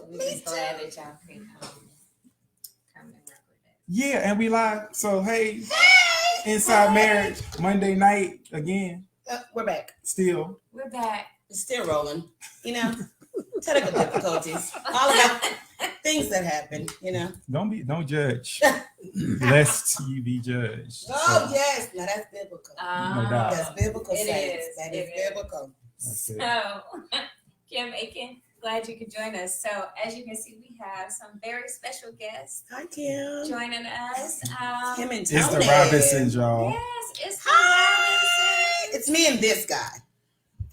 We're just glad that y'all could come and work with us. Yeah, and we live. So hey, Inside Marriage Monday night again. We're back. Still. We're back. It's still rolling. You know, technical difficulties. All about things that happen. You know. Don't judge, lest you be judged. Oh yes, now that's biblical. No doubt. That's biblical. It saints. is. That It is biblical. That's it. So, Kim Aiken, glad you could join us. So, as you can see, we have some very special guests Hi, Kim. joining us. Kim and It's the Tony. Robinsons, y'all. Yes, it's the Hi. Robinsons. It's me and this guy.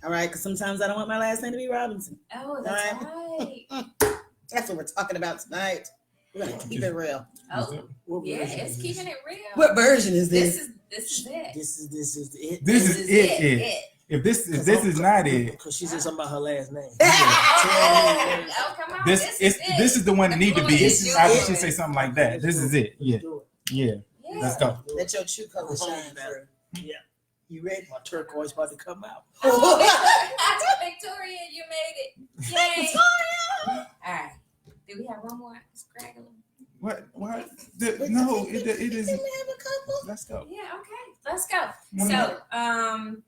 All right, because sometimes I don't want my last name to be Robinson. Oh, that's All right. That's what we're talking about tonight. We're gonna keep it real. Oh, What yeah, version it's is keeping this? it real. What version is This this? is it. This is it. This is it. If this is not it, Because she said something about her last name. Oh, come on. this is the one that need to be. This is I it. should say something like that. This is it. Yeah, yeah. Yeah. Let's go. Let your true colors shine through. Yeah. You ready? My turquoise about to come out. Oh, Victoria, you made it. Yay. All right. Do we have one more scraggler? What? Wait, No, did it we is. have a couple? Let's go. Yeah, okay. Let's go. One So,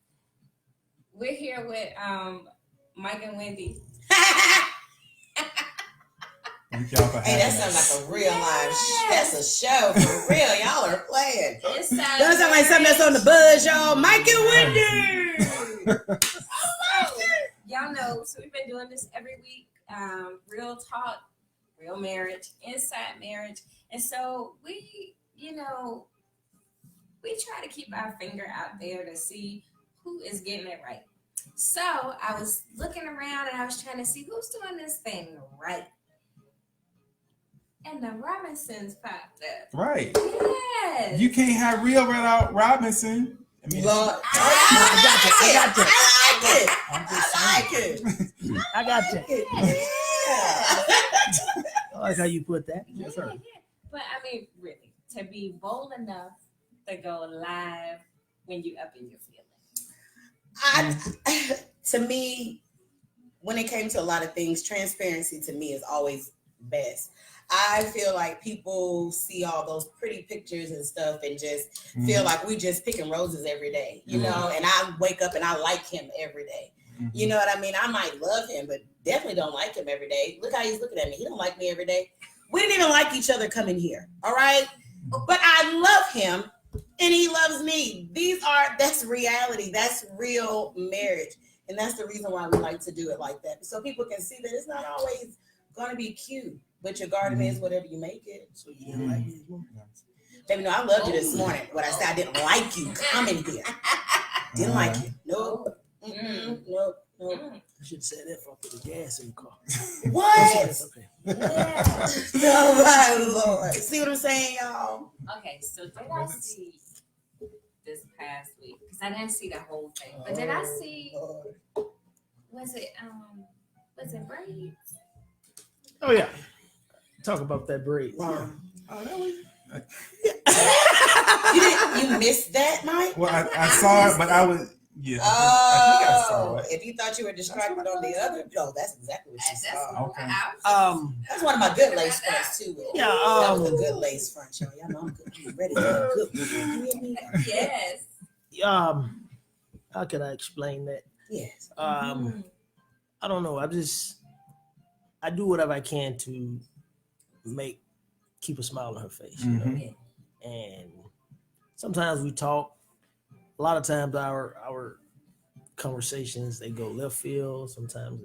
we're here with Mike and Wendy. Thank y'all for Hey, that having sounds us. like a real live. Yes. That's a show for real. Y'all are playing. Inside That sound like something that's on the buzz, y'all. Mike and Wendy. Y'all know, so we've been doing this every week. Real talk, real marriage, inside marriage. And so we try to keep our finger out there to see who is getting it right. So I was looking around and I was trying to see who's doing this thing right. And the Robinsons popped up. Right. Yes. You can't have real without Robinson. I mean, Lord. I got you. I'm I just like saying. it. I got you. Yeah. I like how you put that. Yes, sir. But I mean, really, to be bold enough to go live when you up in your feelings. To me, when it came to a lot of things, transparency to me is always best. I feel like people see all those pretty pictures and stuff and just feel like we just picking roses every day, you know, and I wake up and I like him every day. You know what I mean? I might love him, but definitely don't like him every day. Look how he's looking at me. He don't like me every day. We didn't even like each other coming here. All right. But I love him and he loves me. That's reality. That's real marriage. And that's the reason why we like to do it like that. So people can see that it's not always going to be cute, but your garden is whatever you make it. So you didn't like me? Baby, no, I loved you this morning. What I said, I didn't like you coming here. Didn't like you. Nope. Nope. You should have said that before I put the gas in the car. What? Okay. Oh my Lord. See what I'm saying, y'all? Okay, so did I see this past week? Because I didn't see the whole thing, but did I see? Lord. Was it braids? Oh, yeah. Talk about that braid. Wow. Oh, that was. You missed that, Mike? Well, I saw it, but I was. Yeah. I think I saw it. If you thought you were distracted on the other, no, that's exactly what you saw. Okay. That's one of my good lace fronts too. Yeah, that was a good lace front, y'all. Y'all know I'm good. I'm ready for a good one. You hear me? Yes. How can I explain that? Yes. I don't know. I do whatever I can to keep a smile on her face. You know? And sometimes we talk. A lot of times our conversations, they go left field. Sometimes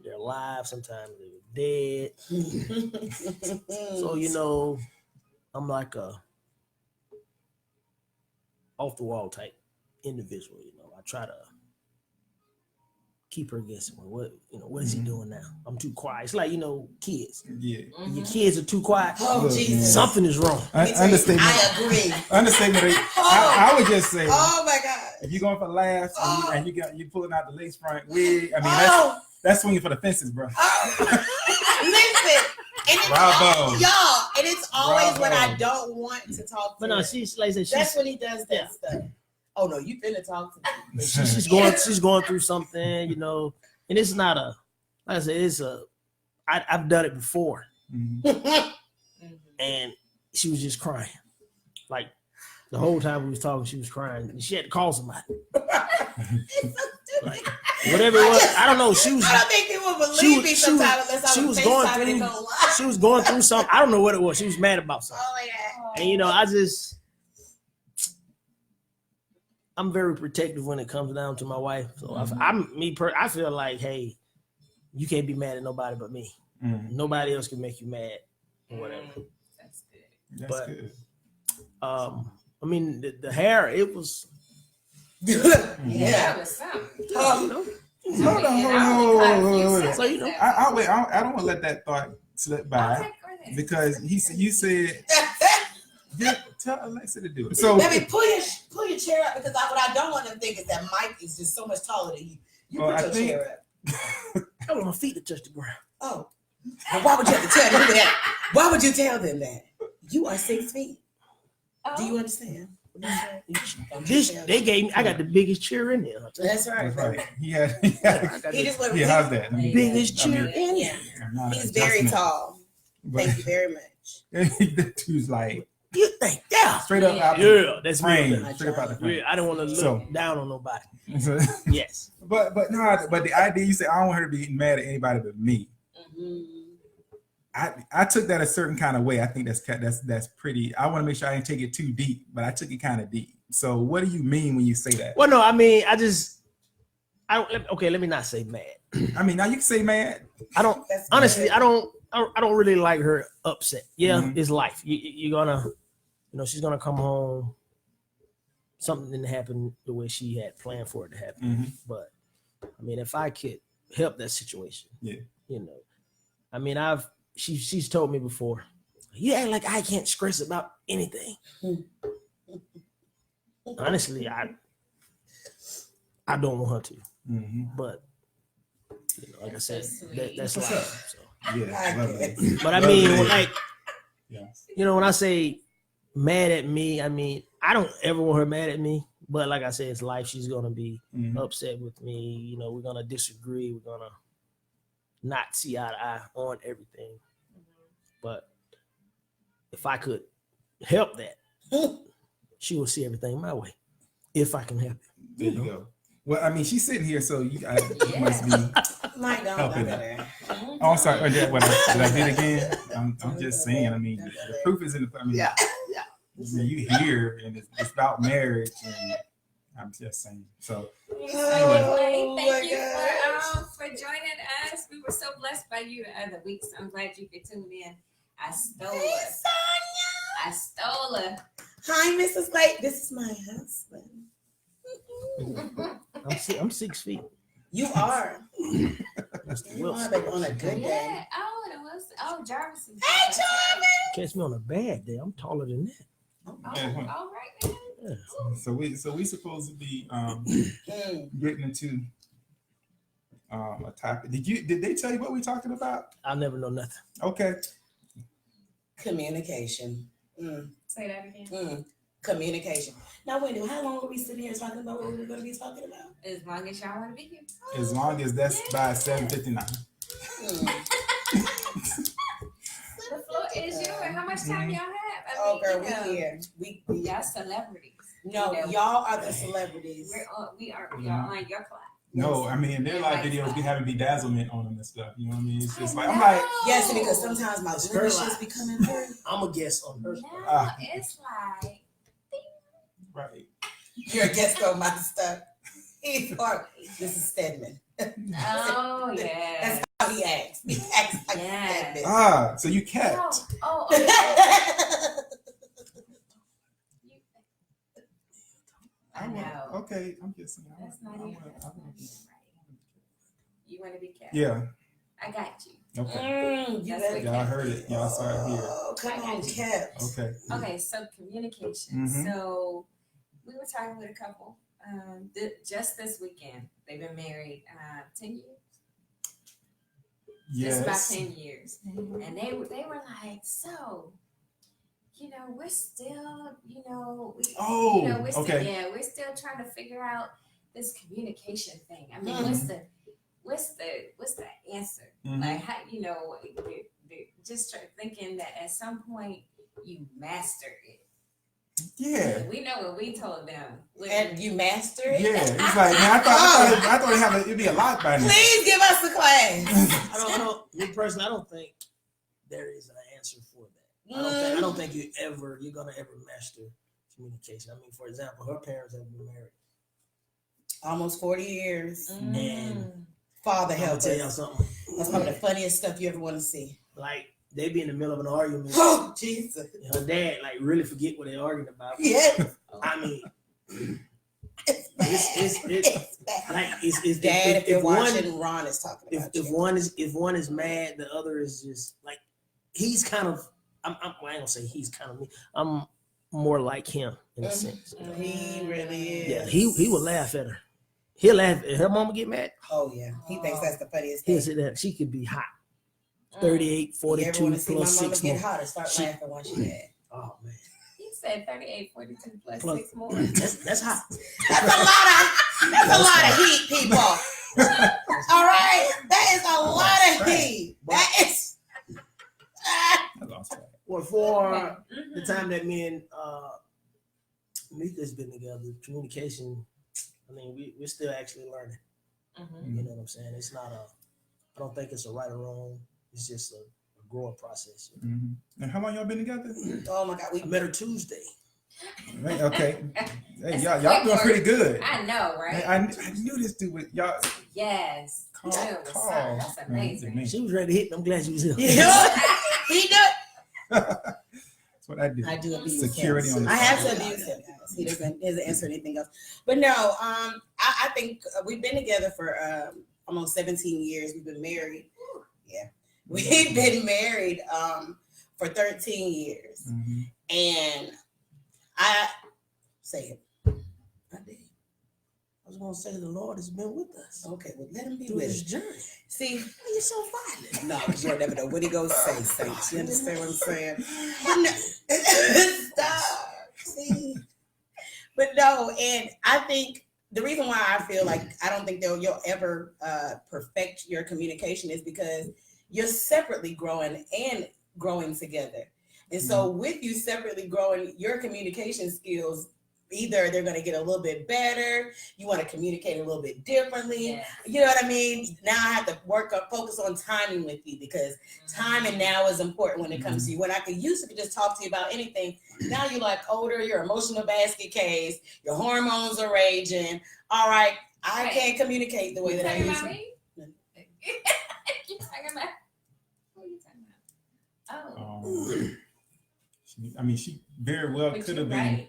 they're alive. Sometimes they're dead. So, you know, I'm like a off the wall type individual. You know, I try to keep her guessing. What is he doing now? I'm too quiet. It's like, kids. Yeah. Your kids are too quiet. Oh, Look, Jesus. man. Something is wrong. Understatement. I agree. Understatement. I would just say, Oh my God. if you're going for laughs and you pulling out the lace front wig, I mean that's swinging for the fences, bro. Listen. And it's Bravo. y'all, and it's always when I Bravo. don't want to talk to But no, her. she's like I said, That's she's when he does that stuff. Oh no, you finna talk to me. she's going through something, and it's not like I said, it's a I've done it before, Mhm. and she was just crying. Like the whole time we was talking, she was crying. And she had to call somebody. Like, whatever it was, I don't know. She was. I don't think people believe she was- me she sometimes unless she I was was going FaceTiming and through- go live. She was going through something. I don't know what it was. She was mad about something. Oh my God. And I'm very protective when it comes down to my wife. So I feel like, hey, you can't be mad at nobody but me. Mhm. Nobody else can make you mad or whatever. That's good. That's But- good. I mean, the hair, it was, That Yeah. was something. Oh, you know, Hold on, And hold I on, only caught a hold few on, hold on. seconds So, you know, of it. I wait. I don't want to let that thought slip Okay, by go ahead. because you said tell Alexa to do it. So Baby, pull your chair up because what I don't want them to think is that Mike is just so much taller than you. You Well, put I your think- chair up. I want my feet to touch the ground. Oh. Well, why would you have to tell them that? Why would you tell them that? You are 6 feet. Do you understand? They gave me, I got the biggest chair in there. That's right. that's right. baby. He had. I got He the just went Yeah, how's that? biggest I mean, chair in Yeah. there. I'm not an He's very adjustment, tall. but Thank you very much. that dude's like You think, yeah. straight up out the Yeah, that's frame. me. Straight up out the frame. Yeah, I don't want to look So- down on nobody. So- Yes. but the idea you said I don't want her to be mad at anybody but me. Mhm. I took that a certain kind of way. I think that's pretty. I want to make sure I didn't take it too deep, but I took it kind of deep. So what do you mean when you say that? Well, no, I mean, okay, let me not say mad. I mean, now you can say mad. I don't, That's honestly, good. I don't really like her upset. Yeah, Mhm. it's life. You're gonna, she's gonna come home. Something didn't happen the way she had planned for it to happen. Mhm. But I mean, if I could help that situation, Yeah. I mean, she's told me before, you act like I can't stress about anything. Honestly, I don't want her to, Mhm. but like I said, That's so sweet. that's What's life. So. Yeah, I lovely. guess. But I mean, Lovely. like, Yeah. when I say mad at me, I mean, I don't ever want her mad at me. But like I said, it's life. She's gonna be Mhm. upset with me. We're gonna disagree. We're gonna not see eye to eye on everything. But if I could help that, she will see everything my way. If I can help it. There you go. Well, I mean, she's sitting here, so you Yeah. must be. Mike, don't Helping do it. that. Oh, I'm sorry. Did I did it again? I'm just saying. I mean, the proof is in the. I mean, Yeah. You hear, and it's about marriage, and I'm just saying. So Thank Oh, you my gosh. for joining us. We were so blessed by you the other week, so I'm glad you could tune in. I stole Hey, her. Sonia. I stole her. Hi, Mrs. Blake. This is my husband. I'm 6 feet. You are. Mr. You are, Wilson. baby, on a good day. Yeah. Oh, it was. Oh, Jarvis. Is Hey, Jarvis. Catch me on a bad day. I'm taller than that. Oh, all right. Then. Yeah. so we supposed to be Mm. getting into a topic. Did they tell you what we talking about? I'll never know nothing. Okay. Communication. Mm. Say that again. Mm. Communication. Now, Wendy, how long are we sitting here talking about what we're going to be talking about? As long as y'all want to be here. As long as that's by 7:59. Mm. The floor is yours. How much time y'all have? Oh, girl, you know, we here. We y'all celebrities. no, You know, y'all are the celebrities. We are on your class. No, I mean there are a lot of Yeah, videos like- be having bedazzlement on them and stuff. You know what I mean? It's just I like I'm like, Yes, because sometimes my It's her blemishes life. be coming through. I'm a guest on her. No, Ah. it's like right. You're a guest on my stuff. He's part. This is Stedman. oh yeah. That's how he acts. He acts like Yeah. Ah, so you kept. Oh, Stedman. I know. Okay, I'm just saying. That's not I even. wanna- That's I not wanna- even right. You want to be careful. Yeah. I got you. Okay. You That's better- what- Y'all heard it. Y'all saw it here. Oh, come I on, got you. Kev. Okay. Okay, so communication. Mhm. So we were talking with a couple just this weekend. They've been married 10 years. Just about Yes. 10 years. And they were like, so, we're still, Oh, we're still, okay. yeah, we're still trying to figure out this communication thing. I mean, Mhm. what's the answer? Like, how, you know, just start thinking that at some point you master it. Yeah. We know what we told them. And you master it? Yeah. It's like, man, I thought it'd be a lot by now. Please give us a class. I don't. Me personally, I don't think there is an answer for that. I don't think you're gonna ever master communication. I mean, for example, her parents have been married Almost 40 years. and Father I'm gonna help tell y'all us. something. That's probably the funniest stuff you ever want to see. Like they be in the middle of an argument. Oh, Jesus. And her dad like really forget what they're arguing about. Yeah. I mean, It's bad. it's bad. like it's Dad, if you're one, watching, Ron is talking about if you. one is mad, the other is just like he's kind of. Well, I ain't gonna say he's kind of me. I'm more like him in a sense. You know? He really is. Yeah, he would laugh at her. He'll laugh at her mama get mad. Oh, yeah. He thinks that's the funniest He'll thing. say that she could be hot. 38, You ever 42 want to see my plus mama 6 get more. hotter? Start She- laughing while she mad. Oh man, You said 38, 42 plus Plus- 6 more. that's hot. That's a lot of heat, people. All right? That is a lot of heat. That is. I lost that. Well, for Mhm. the time that me and Mika's been together, communication. I mean, we're still actually learning. Mhm. You know what I'm saying? It's not a. I don't think it's a right or wrong. It's just a growing process. Mhm. And how long y'all been together? Oh, my God. I met her Tuesday. Right, okay. Hey, That's y'all quick doing work. pretty good. I know, right? I knew this dude was y'all. Yes. Call. Yeah, sir. That's amazing. She was ready to hit. I'm glad she was here. Yeah. He do. That's what I do. I do abuse Security him. on the I have to side. abuse him. Guys. He doesn't answer anything else. But no, I think we've been together for almost 17 years. We've been married. Yeah, we've been married for 13 years, Mhm. and I say it. I did. I was gonna say the Lord has been with us Okay, well let him be through with this us. journey. See, Why you so violent? no, because you'll never know what he goes say. Saints, you understand what I'm saying? But no, stop. See, but no, and I think the reason why I feel like I don't think you'll ever perfect your communication is because you're separately growing and growing together. And so with you separately growing, your communication skills, either they're going to get a little bit better, you want to communicate a little bit differently. Yeah. You know what I mean? Now I have to focus on timing with you because timing now is important when it comes to you. When I used to just talk to you about anything, now you're like older, your emotional basket case, your hormones are raging. All right, I Right. can't communicate the way You that I talking used about to. me? You talking about? Who you talking about? Oh, She very well but could you're have been. right.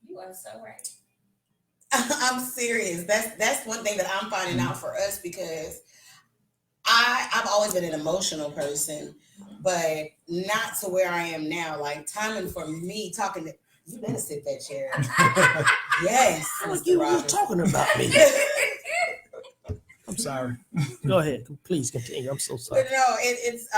You are so right. I'm serious. That's one thing that I'm finding out for us because I've always been an emotional person, but not to where I am now. Like timing for me talking to you better sit that chair. Yes. Like Mr. you was Rogers. talking about me. I'm sorry. Go ahead. Please continue. I'm so sorry. But no, it's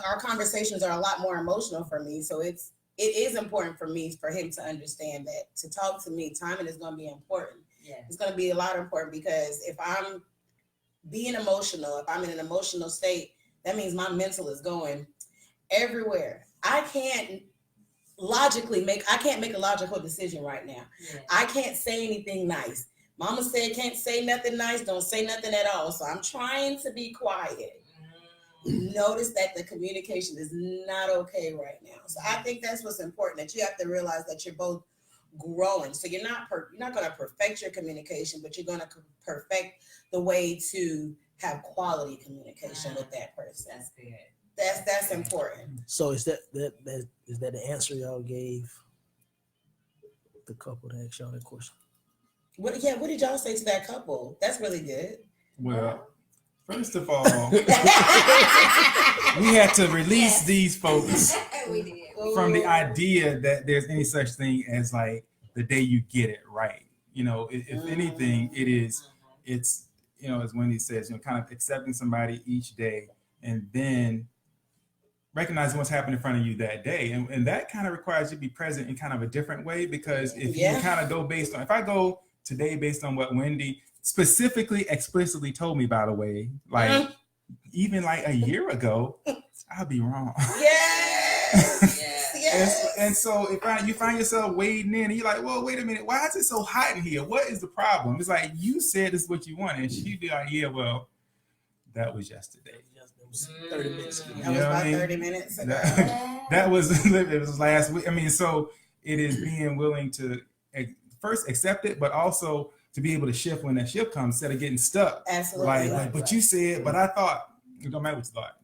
our conversations are a lot more emotional for me. So it is important for me for him to understand that to talk to me, timing is going to be important. Yeah. It's going to be a lot important because if I'm being emotional, if I'm in an emotional state, that means my mental is going everywhere. I can't make a logical decision right now. Yeah. I can't say anything nice. Mama said can't say nothing nice, don't say nothing at all. So I'm trying to be quiet. Notice that the communication is not okay right now. So I think that's what's important, that you have to realize that you're both growing. So you're not going to perfect your communication, but you're going to perfect the way to have quality communication with that person. That's good. That's important. So is that the answer y'all gave the couple that asked y'all that question? What did y'all say to that couple? That's really good. Well, first of all, we had to release these folks We did. from the idea that there's any such thing as like the day you get it right. You know, if anything, it's as Wendy says, kind of accepting somebody each day and then recognizing what's happening in front of you that day. And that kind of requires you to be present in kind of a different way, because if you kind of go if I go today based on what Wendy explicitly told me, by the way, like even like a year ago, I'll be wrong. Yes. Yes. And so you find yourself wading in, and you're like, well, wait a minute, why is it so hot in here? What is the problem? It's like, you said this is what you want, and she'd be like, yeah, well, that was yesterday. It was 30 minutes ago. That was about 30 minutes ago. That was it was last week. I mean, so it is being willing to first accept it, but also to be able to shift when that shift comes instead of getting stuck. Absolutely. Like, but you said, but I thought, it don't matter what you thought.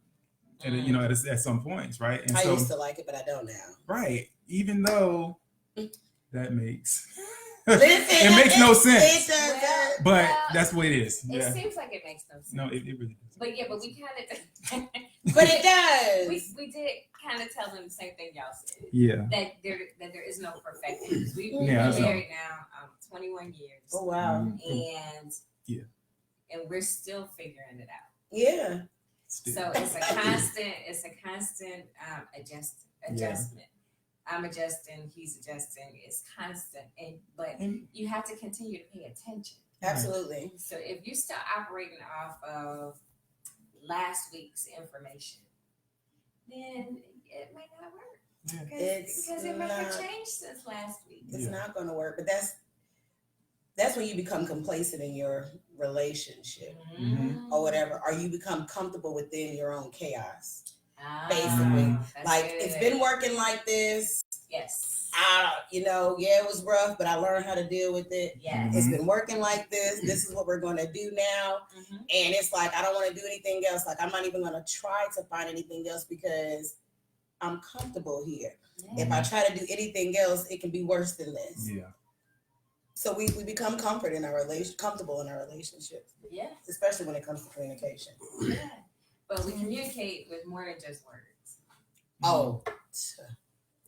And, you know, at some points, right? And I so, used to like it, but I don't now. right. Even though that makes Listen, it makes no sense. It does. Well, But well, that's what it is. It Yeah. seems like it makes no sense. No, it really does. But yeah, but we kind of. But it does. We did kind of tell them the same thing y'all said. Yeah. That there is no perfection. We've been Yeah, that's married now 21 years. Oh wow. And Yeah. and we're still figuring it out. Yeah. So it's a constant adjustment. I'm adjusting, he's adjusting. It's constant, but you have to continue to pay attention. Absolutely. So if you start operating off of last week's information, then it might not work. Yeah. Because it may have changed since last week. It's not going to work. But that's when you become complacent in your relationship or whatever, or you become comfortable within your own chaos. Basically, like good. It's been working like this. Yes. It was rough, but I learned how to deal with it. Yes. It's been working like this. This is what we're going to do now. And it's like, I don't want to do anything else. Like, I'm not even going to try to find anything else because I'm comfortable here. If I try to do anything else, it can be worse than this. Yeah. So we become comfortable in our relationship. Yeah. Especially when it comes to communication. Yeah. But we communicate with more than just words. Oh.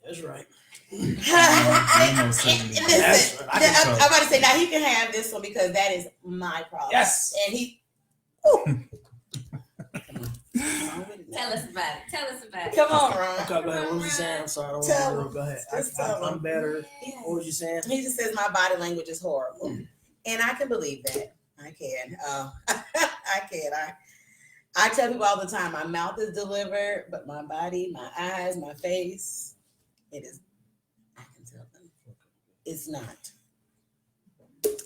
That's right. Listen, That's right. I'm about to say, now he can have this one because that is my problem. Yes. And he. Tell us about it. Come on, Ron. Okay, go ahead. What was you saying? I'm sorry. I don't Tell want to go ahead. Just tell I'm him. better. Yeah. What was you saying? He just says my body language is horrible. And I can believe that. I can. I can. I tell people all the time, my mouth is delivered, but my body, my eyes, my face, it is. I can tell them. It's not.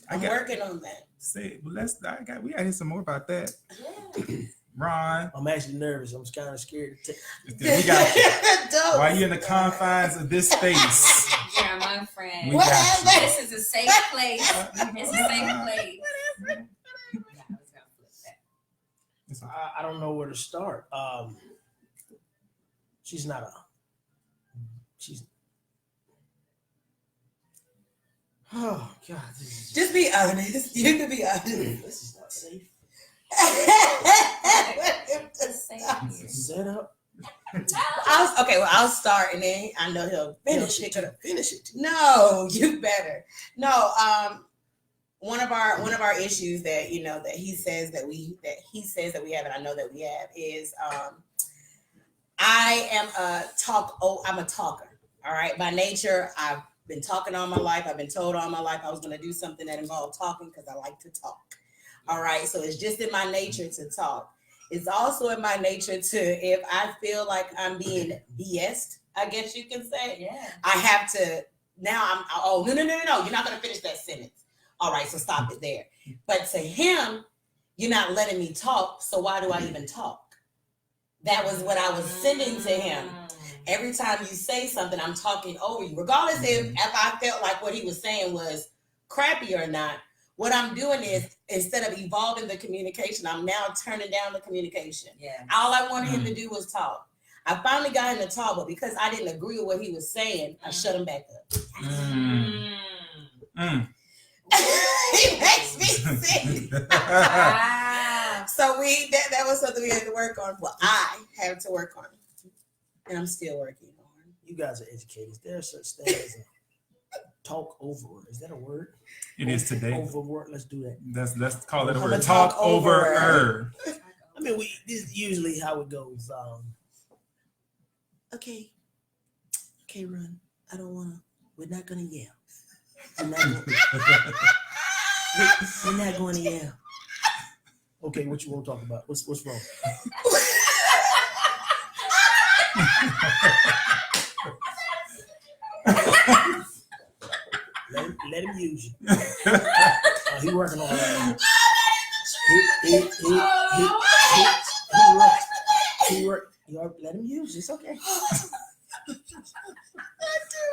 I'm working on that. We gotta hear some more about that. Yeah. Ron, I'm actually nervous. I'm kind of scared. we got you. Don't. While you're in the confines of this space, You're my friend. we got you. This is a safe place. It's a safe place. I don't know where to start. She's not a. She's. Oh God! This is Just be honest. You can be honest. this is not safe. Set up. I'll start and then I know he'll Finish pick it. it up. Finish it. No, you better. No, one of our issues that that he says that we have, and I know that we have, is I'm a talker. All right. By nature, I've been talking all my life. I've been told all my life I was going to do something that involved talking because I like to talk. All right. So it's just in my nature to talk. It's also in my nature to, if I feel like I'm being BS'd, I guess you can say, Yeah. I have to, now no, you're not going to finish that sentence. All right, so stop it there. But to him, you're not letting me talk, so why do I even talk? That was what I was sending to him. Every time you say something, I'm talking over you. Regardless if I felt like what he was saying was crappy or not, what I'm doing is, instead of evolving the communication, I'm now turning down the communication. Yeah. All I wanted him to do was talk. I finally got him to talk, but because I didn't agree with what he was saying, I shut him back up. He makes me sick. So that was something we had to work on. Well, I had to work on, and I'm still working on. You guys are educated. There's such thing as a talk over. Is that a word? It is today. Over word. Let's do that. Let's call it a I'm word. gonna Talk talk over over. her. I mean, this is usually how it goes. Okay, Ron, I don't want to. We're not gonna yell. We're not going to yell. Okay, what you want to talk about? What's wrong? Let him use you. He working on it. He work. You let him use you. It's okay.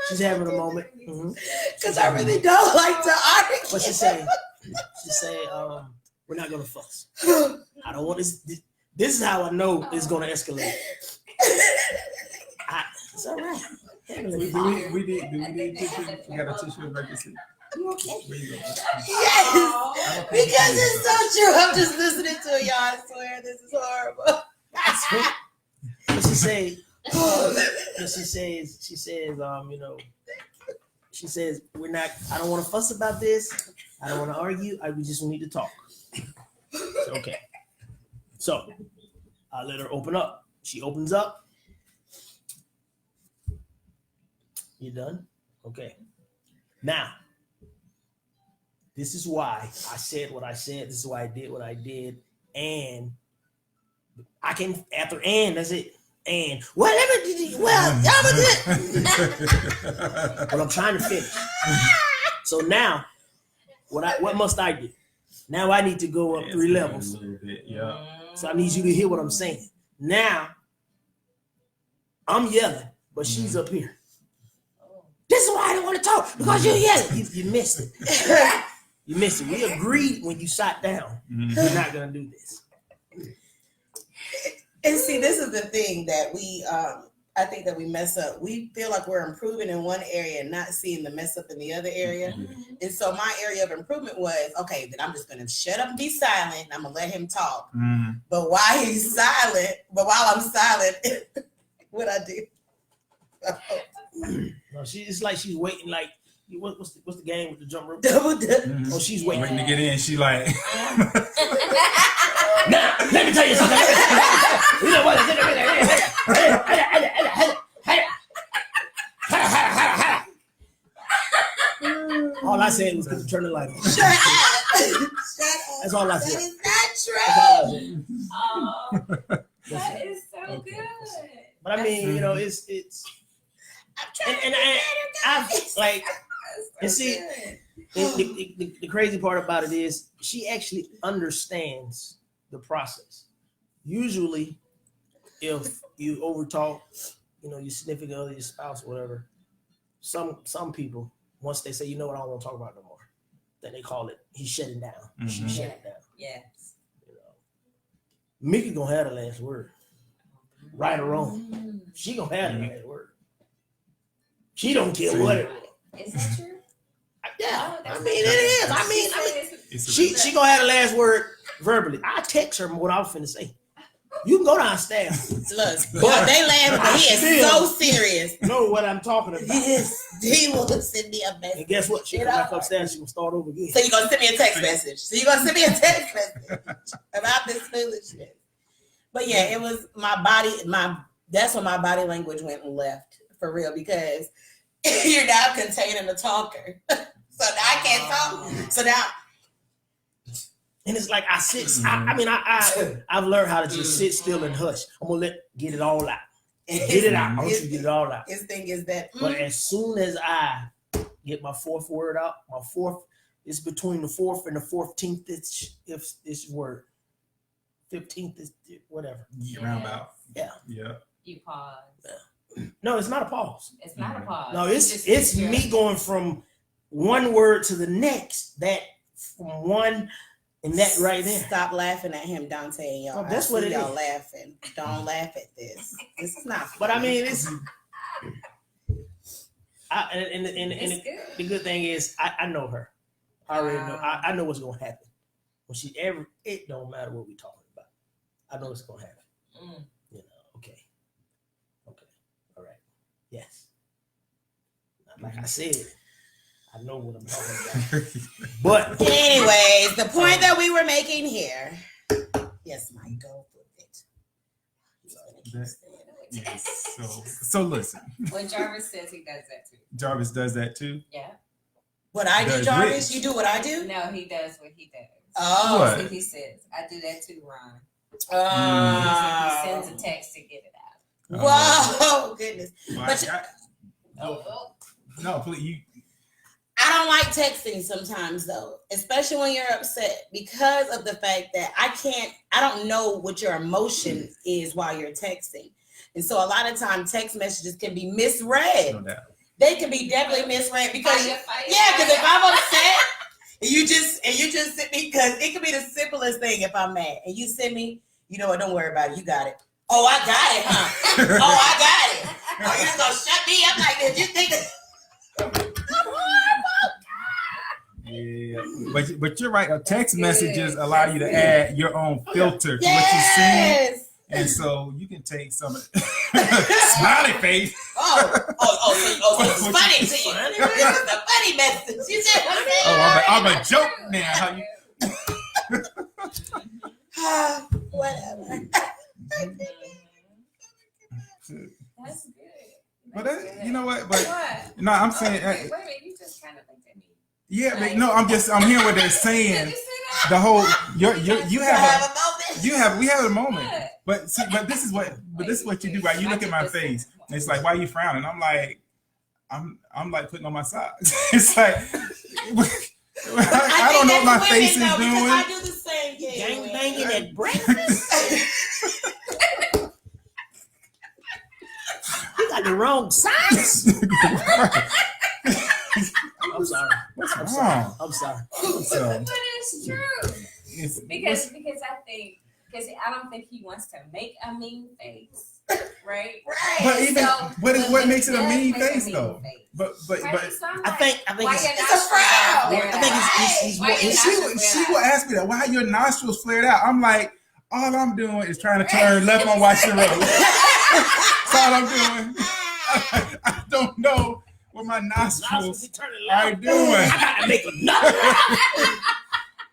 She's having a moment. Because I really don't like to argue. What she say? She say, we're not gonna fuss. I don't want this. This is how I know it's gonna escalate. It's all right. We need tissue. We got a tissue emergency. You okay? Yes, because it's so true. I'm just listening to it, y'all. I swear this is horrible. What she say? She says, you know, she says, we're not. I don't want to fuss about this. I don't want to argue. We just need to talk. So, okay. So I let her open up. She opens up. You done? Okay. Now, this is why I said what I said. This is why I did what I did. And I can, after and, that's it. And, well, but I'm trying to finish. So now, what must I do? Now I need to go up 3 levels. A little bit, yeah. So I need you to hear what I'm saying. Now, I'm yelling, but she's up here. This is why I don't want to talk, because you're yelling. You missed it. You missed it. We agreed when you sat down. We're not going to do this. And see, this is the thing that I think that we mess up. We feel like we're improving in one area and not seeing the mess up in the other area. And so my area of improvement was, okay, then I'm just going to shut up and be silent. And I'm going to let him talk. But while I'm silent, what I do? No, it's like she's waiting. Like, what's the game with the jump rope? Double dip. Oh, she's waiting. Waiting to get in. She like. Now, let me tell you something. You know what? All I said was turn the light on. Shut up. That's all I said. That is not true. Oh, that is so good. But I mean, you know, it's. I'm trying I've like, and So see, good. the crazy part about it is she actually understands the process. Usually, if you overtalk, you know, your significant other, your spouse, whatever, some people, once they say, you know what, I don't want to talk about it no more, then they call it, he's shutting down. She's shutting down. Yes. You know, Mickey gonna have the last word, right or wrong. She gonna have the last word. She don't care what it was. Is that true? Yeah, Oh, I that's mean, it is. I mean, It's she gonna have the last word verbally. I text her what I was finna say. You can go downstairs. Look, boy, they laughing, but he is so serious. Know what I'm talking about. He will send me a message. And guess what? She come back upstairs. She gonna start over again. So you're gonna send me a text message. About this foolishness. But yeah, it was my body. That's when my body language went left for real, because you're now containing the talker. So now I can't talk. So now. And it's like I sit. I've learned how to just sit still and hush. I'm gonna get it all out. Get it out. I want you to get it all out. His thing is that. But as soon as I get my fourth word out, my fourth is between the fourth and the 14th. If this word, 15th is whatever. Roundabout. Yeah. Yeah. You pause. No, it's not a pause. It's not a pause. No, You it's just- you're- me going from one word to the next. That from one and that right there. Stop laughing at him, Dante, and y'all. Oh, that's I what see it y'all is. laughing. Don't laugh at this. This is not. But I funny. mean, it's. It's good. The good thing is I know her. I already know. I know what's gonna happen. When it don't matter what we talking about. I know what's gonna happen. You know. Okay. All right. Yes. Like I said, I know what I'm talking about. But anyways, the point that we were making here. Yes, Mike, go with it. He's gonna keep That- saying it. Yes. So listen. When Jarvis says he does that too. Jarvis does that too. Yeah. What I do, Does Jarvis, Rich. you do what I do? No, he does what he does. Oh. What? See, he says, I do that too, Ron. He sends a text to get it out. Whoa, goodness. But no, please. I don't like texting sometimes though, especially when you're upset, because of the fact that I don't know what your emotion is while you're texting. And so a lot of times text messages can be misread. No doubt. They can be definitely misread because Fire. because if I'm upset and you just send me, because it could be the simplest thing if I'm mad and you send me, you know what, don't worry about it, you got it. Oh, I got it, huh? Oh, I got it. Oh, you're just gonna shut me up like this. You think that Yeah, but you're right. Text messages allow you to add your own filter to what you send, and so you can take some smiley face. So it's funny to you. This is a funny message. You said funny. I'm a joke now. How you? Whatever. That's good. But That's good. you know what? But What? no, I'm saying. Wait a minute, you just kind of looked at me. Yeah, but no, I'm hearing what they're Did saying. you see that? The whole you have a moment. we have a moment. What? But see, this is what you do, right? You look at my face and it's like, why are you frowning? I'm like, I'm like putting on my socks. It's like I don't know what my face is doing. I do the same thing. Gang banging at breakfast. You got the wrong socks. I'm sorry. What's I'm wrong? sorry. I'm sorry. So, But it's true. Because I don't think he wants to make a mean face, right? Right. but even what makes it a mean does make face though? But I think It's a frown. I think he's more. she will ask me that. Why are your nostrils flared out? I'm like, all I'm doing is trying to turn left on Washington Road. That's all I'm doing. I don't know what my nostrils are doing. I gotta make another.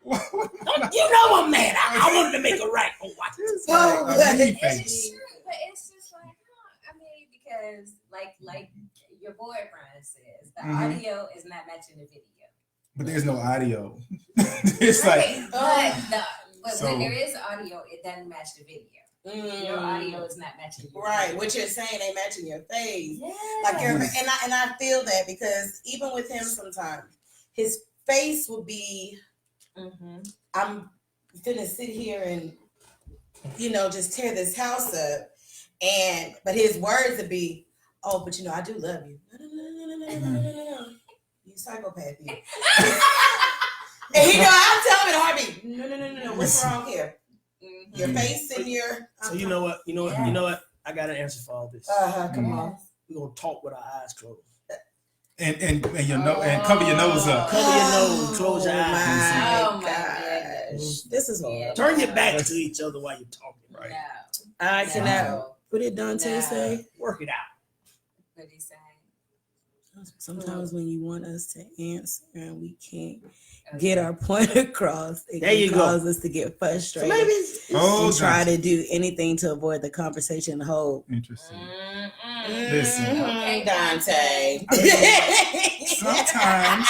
You know I'm mad. I wanted to make a right on what. It's like a mean face. It's true, but it's just like, I mean, because like your boy Brian says, the audio is not matching the video. But there's no audio. It's like, but when there is audio, it doesn't match the video. Your audio is not matching your Right, video. what you're saying ain't matching your face. Yeah. Like and I feel that because even with him sometimes his face will be I'm gonna sit here and just tear this house up, but his words would be, oh, but I do love you. No. You psychopath, you. And I'll tell him in a heartbeat, no, what's wrong here? Your face and your So you know what? I got an answer for all this. come on. We're gonna talk with our eyes closed. and your nose and cover your nose up. Cover your nose, close your eyes. Oh my gosh. This is horrible. Turn your back to each other while you're talking. Right. No. I cannot. No. What did Dante No. say? Work it out. What he saying? Sometimes when you want us to answer and we can't get our point across, it There you can go. cause us to get So frustrated maybe and try to do anything to avoid the conversation whole. Interesting. Mm-mm. Listen. Okay, Dante. Sometimes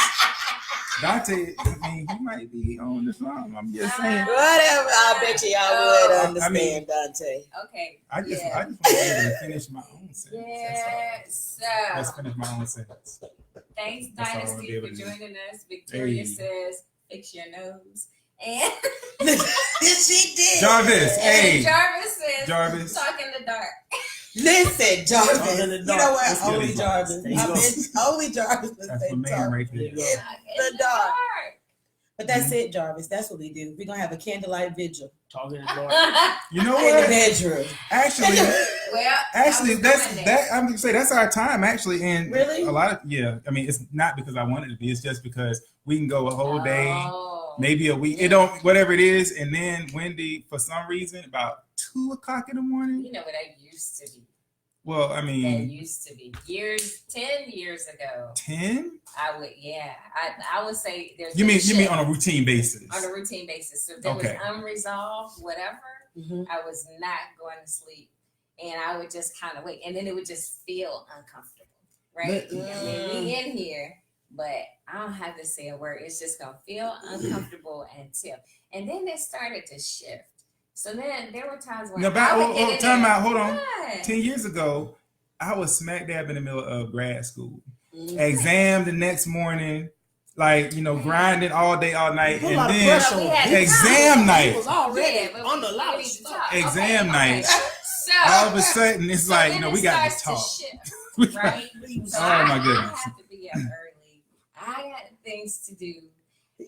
Dante, I mean, he might be on the phone. I'm just saying. Whatever. I bet you y'all would understand, I mean- Dante. Okay. I just Yeah. want to be able to finish my own sentence. Yes. Let's finish my own sentence. Thanks, That's all I'm Dynasty, able for to do. joining us. Victoria Hey. says, fix your nose. And She did. Jarvis, hey. Jarvis says, Jarvis. talk in the dark. Listen, Jarvis. Talk in the You dark. know what? That's Only good. Jarvis. There you I go. bet only Jarvis would That's say the man talk. right There there. you go. Talk in The dark. But that's Mm-hmm. it, Jarvis. That's what we do. We're gonna have a candlelight vigil Talking in the dark. You know in the what? bedroom. Actually, Well, actually, I was that's going there. that. I'm gonna say that's our time. Actually, and Really? a lot of I mean, it's not because I wanted to be. It's just because we can go a whole day, Oh. maybe a week. It don't whatever it is, and then Wendy, for some reason, about 2:00 in the morning. You know what I used to be. Well, I That mean, used to be 10 years ago. 10. I would say there's You been mean a on a routine basis? on a routine basis. So if there Okay. was unresolved, whatever, Mhm. I was not going to sleep. And I would just kind of wait. And then it would just feel uncomfortable. Right? But- I mean, we in here, but I don't have to say a word. It's just gonna feel uncomfortable until, and then it started to shift. So then there were times when No, I would get in time there. out. Hold on. What? 10 years ago, I was smack dab in the middle of grad school. Mhm. Exam the next morning, like, grinding all day, all night. Put a And lot of then pressure we on had him. exam He night. was already Yeah, but under a lot we of need to stuff. talk. Exam night. So All of a sudden, it's so like, then we it got to starts talk. shift, right? So Oh, my goodness. I have to be up early. I got things to do,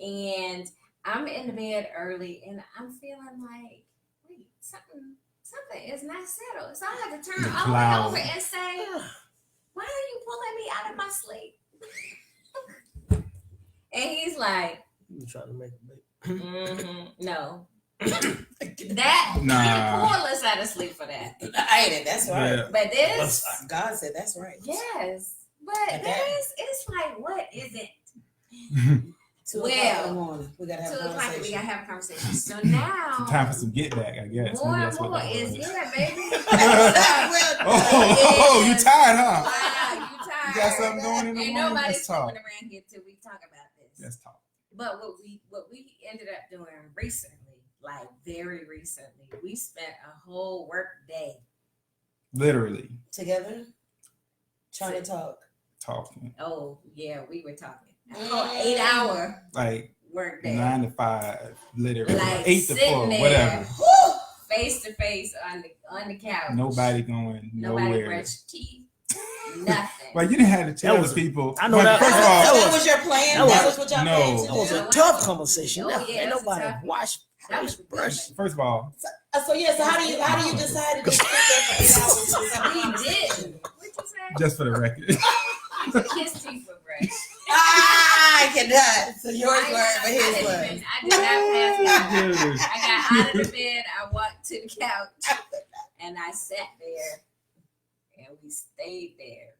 and I'm in the bed early, and I'm feeling like, wait, something is not settled. So I have to turn The all the way cloud. over and say, why are you pulling me out of my sleep? And he's like, You was trying to make a baby. no. That Nah. he pulled us out of sleep for that. I ain't it. That's right. Yeah. But this, God said that's right. yes. But Like that that. is, it's like, what is it? 2 o'clock in the Well, morning. We gotta have 2 a o'clock, we conversation. gotta have a conversation. So now, Time for some get back, I guess. more Maybe and that's what more that is, was. yeah, baby. Oh, you tired, huh? Wow, you tired. You got something going in the Ain't morning? nobody's Let's talk. coming around here till we talk about this. Let's talk. But what we ended up doing recently, like very recently, we spent a whole work day Literally Together, trying to talk. talking. Oh yeah, we were talking. A whole 8-hour Like work day, 9 to 5, literally. Like 8 to sitting 4, there. whatever. face to face on the couch. Nobody going Nobody nowhere. brushed teeth. Nothing. Like, you didn't have to tell That the was- people. I know But that- First of That all, was your plan. that That was- was what y'all no. planned to That was do? a tough conversation. Oh, No, yeah, ain't that was nobody tough. wash That was face brush. first of all, So yeah, so how do you decide to just sit there for 8 hours? We did. What'd you say? just for the record. Kiss teeth for brush. I cannot. So yours I- were, but his I was. did not pass go. Dude. I got out of the bed, I walked to the couch, and I sat there, and we stayed there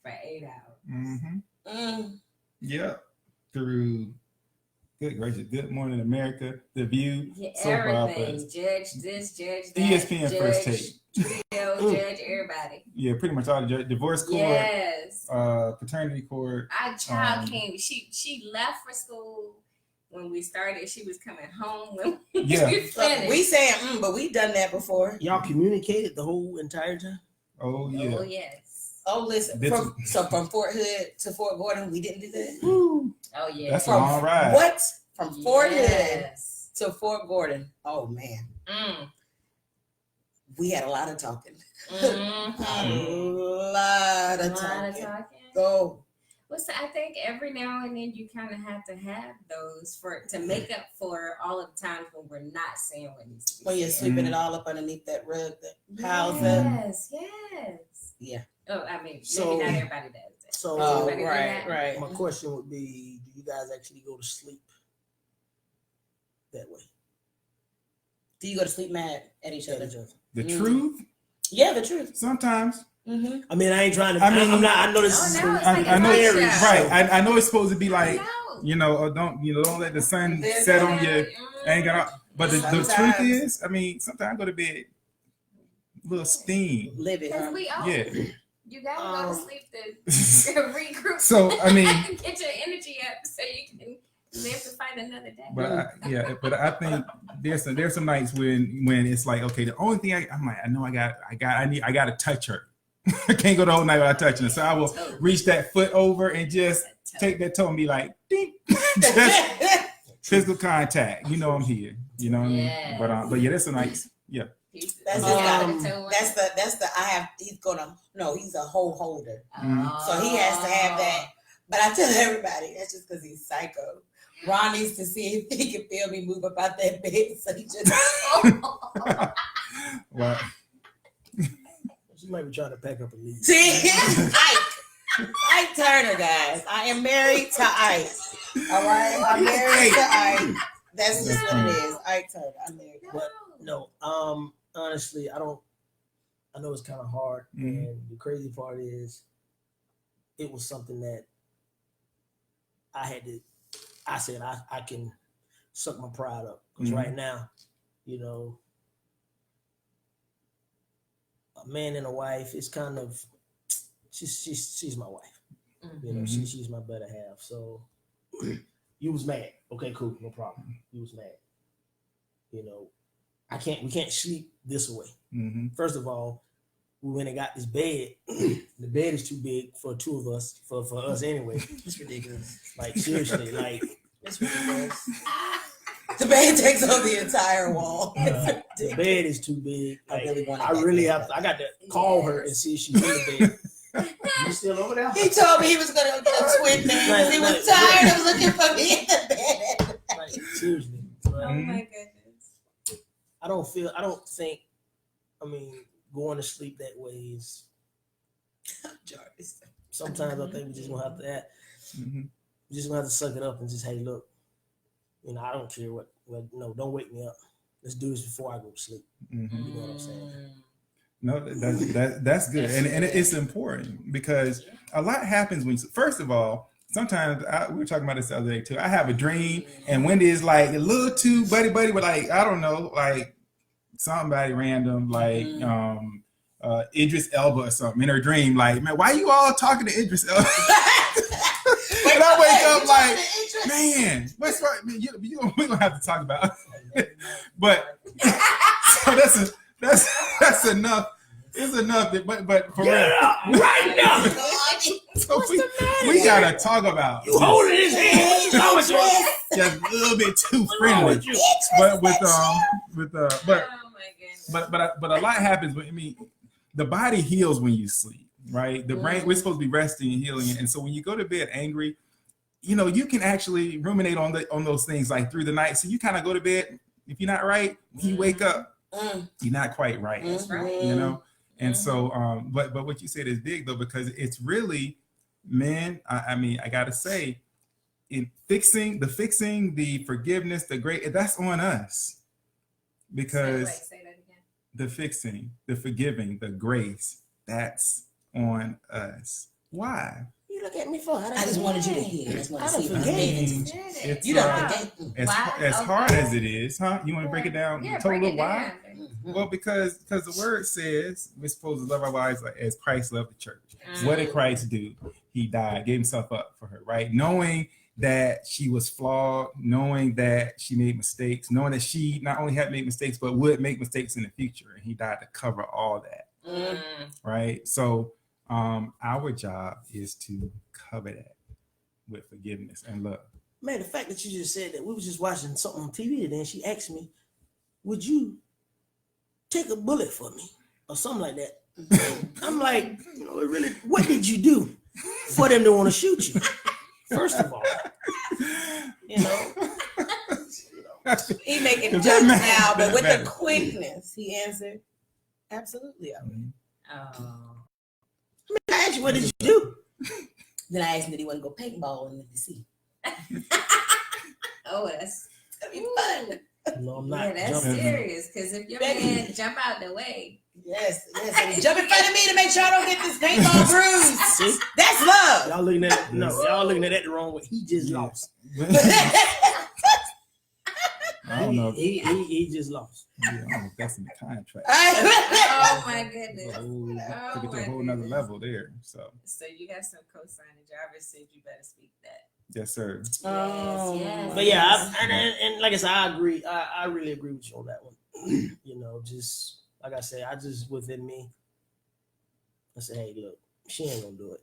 for 8 hours. Mm-hmm. Mm. Yep. Through, good gracious, Good Morning America, The View, Yeah, soap everything. operas. Judge this, judge that. ESPN judge, First Take. Trio, judge everybody. Yeah, pretty much all the divorce court, Yes. paternity court. Our child Um, came. She left for school when we started. She was coming home when Yeah. we finished. We saying, but we done that before. Y'all communicated the whole entire time? Oh yeah. Oh yes. Oh, listen. This From Fort Hood to Fort Gordon, we didn't do that. Woo. Oh yeah. That's a From long ride. What? From Fort Hood Yes. to Fort Gordon. Oh man, Mm. we had a lot of talking. Mhm. A lot A of lot of talking. talking. Go. Well, so I think every now and then you kind of have to have those to make up for all of the times when we're not saying what needs to be When you're said. sweeping it all up underneath that rug that piles up. Yes, yes. Yeah. Oh, I mean, So- maybe not everybody does that. So Oh, Everybody do right, that? right. my question would be, do you guys actually go to sleep that way? Do you go to sleep mad at each At other? each other? The Mm. truth. Yeah, the truth. Sometimes. Mm-hmm. I mean, I ain't trying to. I mean, I'm not. I know this Oh, is. no, it's I, like I know a it's talk show. right. I know it's supposed to be like, No. don't let the sun There's set that. on your. Ain't got. But the truth Sometimes. is, I mean, sometimes I go to bed a little steam. Live it. Because we all, Yeah. you gotta go to sleep to So regroup. I mean, get your energy up so you can live to fight another day. but I think there's some nights when it's like, okay, the only thing I'm like, I know I got to touch her. I can't go the whole night without touching her. So I will reach that foot over and just take that toe and be like, ding. Just physical contact. You know I'm here. You know what I mean? Yeah. But yeah, that's some nights. Yeah. Pieces. That's You just gotta got- toe That's the I have. He's gonna. No, he's a whole holder. Mhm. So he has to have that. But I tell everybody that's just because he's psycho. Ron needs to see if he can feel me move up out that bed. So he just Well, She might be trying to pack up and leave. see Ike Turner, guys. I am married to Ike. All right, I'm married to Ike. That's just what it is. Ike Turner. I'm married. But no, honestly, I don't. I know it's kind of hard, Mhm. and the crazy part is, it was something that I had to. I said I can suck my pride up because Mhm. right now, you know, a man and a wife is kind of. She's my wife. You know, she's my better half. So you was mad. Okay, cool, no problem. You was mad. You know, we can't sleep this way. First of all, we went and got this bed. The bed is too big for two of us, for us anyway. It's ridiculous. Like seriously, like It's ridiculous. The bed takes up the entire wall. the bed is too big. Like, I really have. I got to call her and see if she's in the bed. You still over there? He told me he was gonna get a twin bed because he was tired of looking for me in the bed. Like seriously. Oh my goodness. I don't think, going to sleep that way is, Jarvis. sometimes I think we just gonna have to act. We just gonna have to suck it up and just, hey, look, I don't care what no, don't wake me up. Let's do this before I go to sleep. You know what I'm saying? No, that's good, and it's important because a lot happens when. First of all, sometimes we were talking about this the other day too. I have a dream, and Wendy is like a little too buddy with like I don't know, like somebody random, like Idris Elba or something in her dream. Like, man, why you all talking to Idris Elba? And I wake up like, man, what's right? Man, we're gonna have to talk about it. But so that's enough. It's enough. But for real, right now. So we gotta talk about You holding his hand. just a little bit too friendly. But with Oh my goodness. but a lot happens when the body heals when you sleep, right? The brain, we're supposed to be resting and healing, and so when you go to bed angry, you can actually ruminate on those things like through the night. So you kind of go to bed. If you're not right, when you wake up, you're not quite right. That's right. And so, but what you said is big though, because it's really men. I gotta say, in fixing the forgiveness, that's on us, because Say that again. the fixing, the forgiving, the grace, that's on us. Why? You look at me for? I just wanted you to hear. I just wanted to see I if don't you forget. did. It's You don't forget. as hard as it is, huh? You want to break it down? Yeah, Total break it why? down. Well, because the word says we're supposed to love our wives as Christ loved the church. What did Christ do? He died, gave himself up for her, right? Knowing that she was flawed, knowing that she made mistakes, knowing that she not only had made mistakes, but would make mistakes in the future. And he died to cover all that, right? So our job is to cover that with forgiveness and love. Man, the fact that you just said that, we was just watching something on TV today, and she asked me, would you take a bullet for me? Or something like that. I'm like, really, what did you do for them to want to shoot you? First of all, He making Does jokes that matter? now, but with Does that the quickness, he answered, absolutely. I would. Oh. I asked you, what did you do? Then I asked him, did he want to go paintball in the DC? Oh, that's That'd be fun. No, I'm yeah, not that's jumping. serious. Because if your man jump out the way, Yes. And jump in front of me to make sure I don't get this paintball bruise. See? That's love. Y'all looking at y'all looking at that the wrong way. He just Yeah. lost. I don't know. He just lost. I don't know if that's in the contract. oh my goodness. Took it to a whole nother level there. So So you got some cosigning. Jarvis said you better speak that. yes, sir. Yes. But yeah, and like I said, I agree. I really agree with you on that one. Just like I said, I just within me, I said, hey, look, she ain't gonna do it.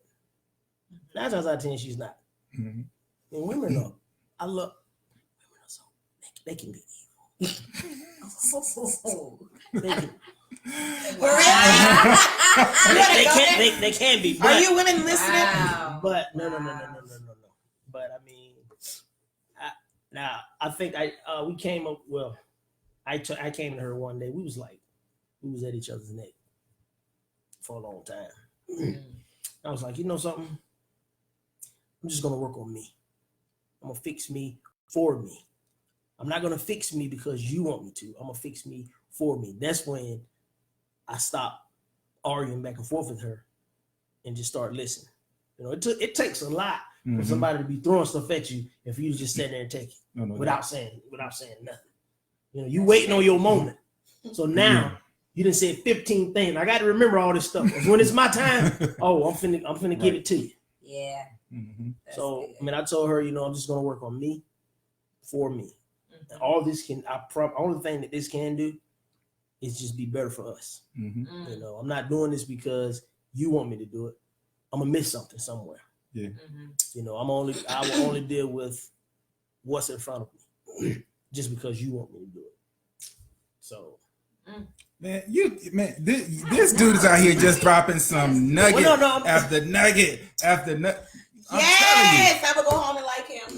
9 times out of 10, she's not. Mhm. And women are, I love women are so they can be evil. They can, For real? they can be. Are you women listening? Wow. But no. But I mean, I think we came up. Well, I came to her one day. We was at each other's neck for a long time. I was like, you know something? I'm just gonna work on me. I'm gonna fix me for me. I'm not gonna fix me because you want me to. I'm gonna fix me for me. That's when I stopped arguing back and forth with her and just start listening. It takes a lot for somebody to be throwing stuff at you if you just sit there and take it without saying nothing. You waiting on your moment. So now you done said 15 things. I got to remember all this stuff. 'Cause when it's my time, I'm finna give it to you. Yeah. Mm-hmm. That's So good. I mean, I told her, I'm just gonna work on me, for me. Mhm. All this can, only thing that this can do is just be better for us. Mm-hmm. Mm. I'm not doing this because you want me to do it. I'm gonna miss something somewhere. Mhm. I will only deal with what's in front of me, just because you want me to do it. So, Man, this dude is out here just dropping some nugget after nugget after nugget. Yes, I would go home and like him.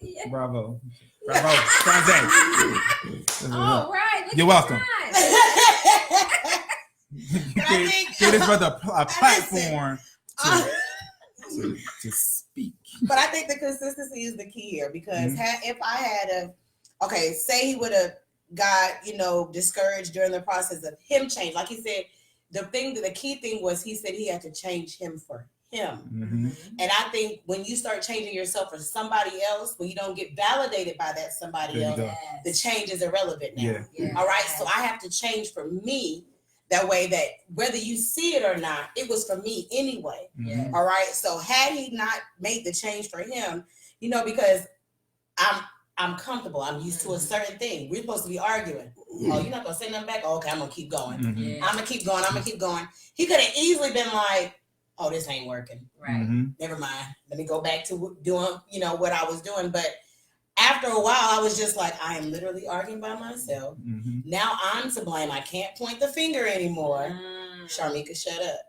Yeah. Bravo. Franzé. All right. Look You're at welcome. mine. Give this brother a platform to speak. But I think the consistency is the key here, because if I had say he would have got, discouraged during the process of him change. Like he said, the key thing was he said he had to change him for him. Mm-hmm. And I think when you start changing yourself for somebody else, when you don't get validated by that somebody else, the change is irrelevant now. Yeah. All right. So I have to change for me, that way that whether you see it or not, it was for me anyway. Mm-hmm. All right. So had he not made the change for him, because I'm comfortable. I'm used to a certain thing. We're supposed to be arguing. Oh, you're not gonna say nothing back? Oh, okay, I'm gonna keep going. Mm-hmm. Yeah. I'm gonna keep going. He could have easily been like, oh, this ain't working. Right. Mm-hmm. Never mind. Let me go back to doing, what I was doing. But after a while, I was just like, I am literally arguing by myself. Mm-hmm. Now I'm to blame. I can't point the finger anymore. Mm. Sharmika, shut up.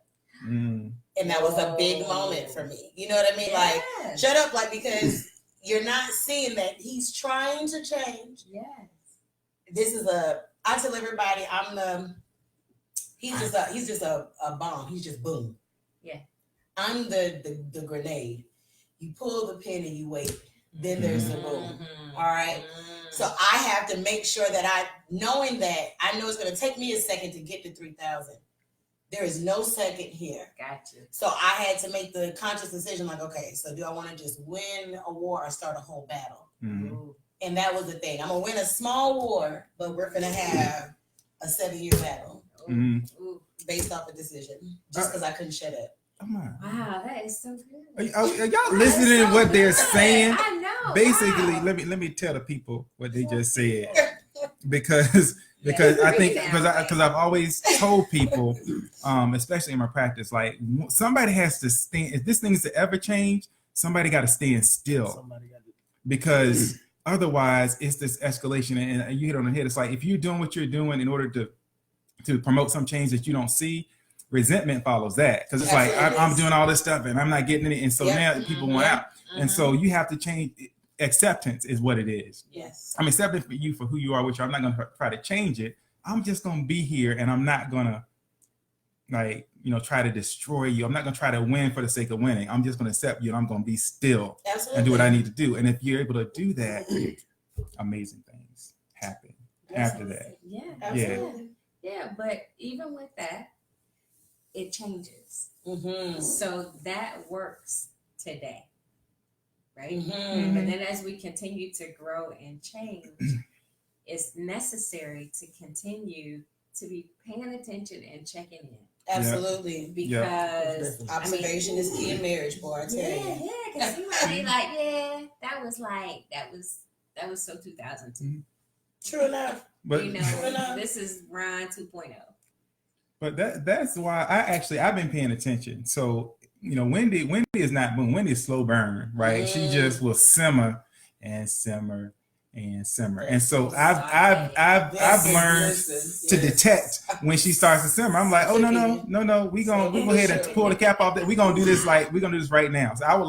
Mm-hmm. And that was a big moment for me. You know what I mean? Yes. Like, shut up, like, because you're not seeing that he's trying to change. Yes. I tell everybody, he's just a bomb. He's just boom. Yeah. I'm the grenade. You pull the pin and you wait. Then there's the boom. Mhm. All right. So I have to make sure that knowing that I know it's going to take me a second to get to 3,000. There is no second here. Gotcha. So I had to make the conscious decision, like, okay, so do I want to just win a war or start a whole battle? Mm-hmm. Ooh. And that was the thing. I'm going to win a small war, but we're going to have a 7-year battle Mm-hmm. Ooh. based off a decision, just because I couldn't shut up. Come on. Wow, that is so good. Are y'all listening to what they're saying? I know. Basically, wow. let me tell the people what they just said, because I think because I've always told people, especially in my practice, like somebody has to stand. If this thing is to ever change, somebody got to stand still, because otherwise it's this escalation, and you hit on the head. It's like if you're doing what you're doing in order to promote some change that you don't see, resentment follows that, because it's like I'm doing all this stuff and I'm not getting it, and so now people want out, and so you have to change. Acceptance is what it is. Yes. I'm accepting for you for who you are, which I'm not going to try to change it. I'm just going to be here, and I'm not going to try to destroy you. I'm not going to try to win for the sake of winning. I'm just going to accept you, and I'm going to be still and do what I need to do. And if you're able to do that, amazing things happen after that. Yeah. Absolutely. Yeah, but even with that, it changes. Mm-hmm. So that works today. Right? Mm-hmm. But then as we continue to grow and change, it's necessary to continue to be paying attention and checking in. Absolutely. Because observation is key in marriage, boy. I tell you. because you might be like, that was so 2002. True enough. But This is Ron 2.0. But that's why I've been paying attention. So Wendy is not boom. Wendy is slow burn, right? She just will simmer and simmer and simmer. And so I've learned to detect when she starts to simmer. I'm like, oh no, we go ahead and pull the cap off that. We're gonna do this right now. So I would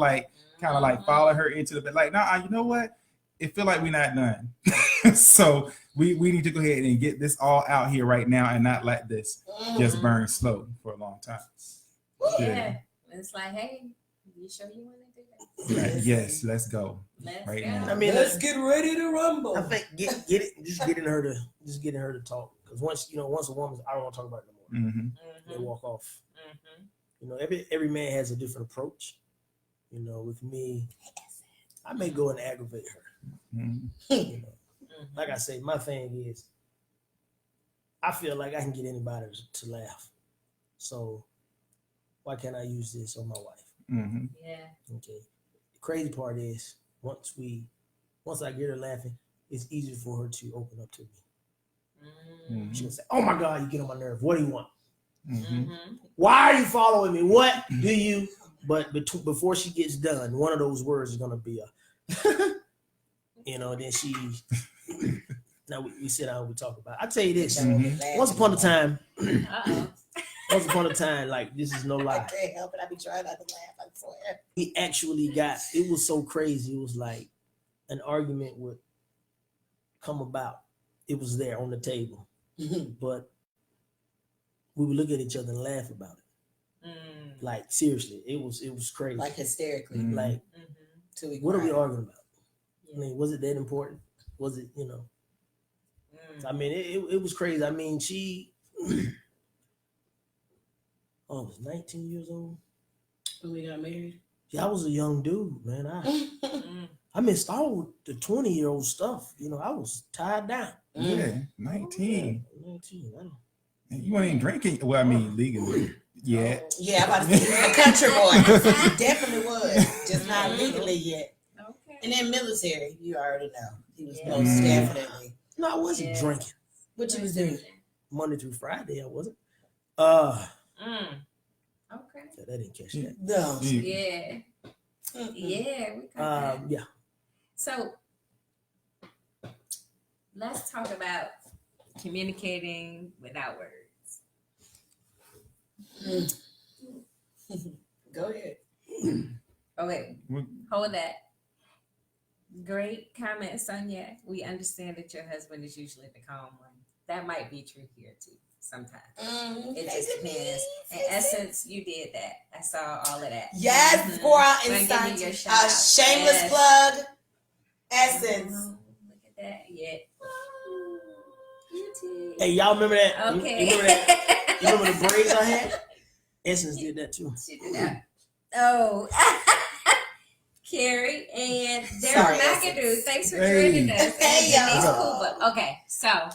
kind of follow her into the bit, like, nah, you know what? It feel like we're not done. So we need to go ahead and get this all out here right now and not let this just burn slow for a long time. Yeah. It's like, hey, you sure you want to do that? Right. Yes, let's go. Let's right go. now. I mean, let's get ready to rumble. I think getting her to talk, because once a woman, I don't want to talk about it no more. Mm-hmm. They walk off. Every man has a different approach. With me, I may go and aggravate her. Mm-hmm. Like I say, my thing is, I feel like I can get anybody to laugh. So why can't I use this on my wife? Mm-hmm. Yeah. Okay. The crazy part is once I get her laughing, it's easier for her to open up to me. Mm-hmm. She'll say, "Oh my God, you get on my nerve. What do you want? Mm-hmm. Why are you following me? What do you?" But before she gets done, one of those words is gonna be then she. Now we sit down and we talk about it. I tell you this. Mhm. Once upon a time, Uh-oh. once upon a time, like this is no I lie. can't help it. I be trying not to laugh. I swear. We actually got. It was so crazy. It was like an argument would come about. It was there on the table, but we would look at each other and laugh about it. Mm. Like seriously, it was crazy. Like hysterically. Mhm. Like, Till we what are we cry. arguing about? I mean, was it that important? Was it, I mean, it was crazy. I mean, she was 19 years old. When we got married. Yeah, I was a young dude, man. Mm. I missed all the 20-year-old stuff. I was tied down. Yeah, 19. 19. I don't- And you weren't even drinking. Well, I mean, legally. Yeah. Yeah, I'm about to say he was a country boy. He definitely was. Just not legally yet. Okay. And then military, you already know. He was Yeah. most definitely. No, I wasn't Yeah. drinking What you was doing? Monday through Friday. I wasn't. Mm. Okay. Yeah, that didn't catch that. No. Yeah. Mm-mm. Yeah. We got that. Yeah. So let's talk about communicating without words. Go ahead. Okay, What- hold that. Great comment, Sonia. We understand that your husband is usually the calm one. That might be true here too, sometimes. It just depends. In essence, you did that. I saw all of that. Yes, Mhm. pour out Wanna give me inside. your shout out? Shameless Yes. plug. Essence. Mhm. Look at that. Yeah. Beauty. Hey, y'all remember that? You Okay. remember that? You remember the braids I had? Essence did that too. She did that. Oh. Carrie and Darren Sorry, McAdoo, Essence. thanks for Hey. joining us. Hey, And Denise y'all. Kuba. Okay, so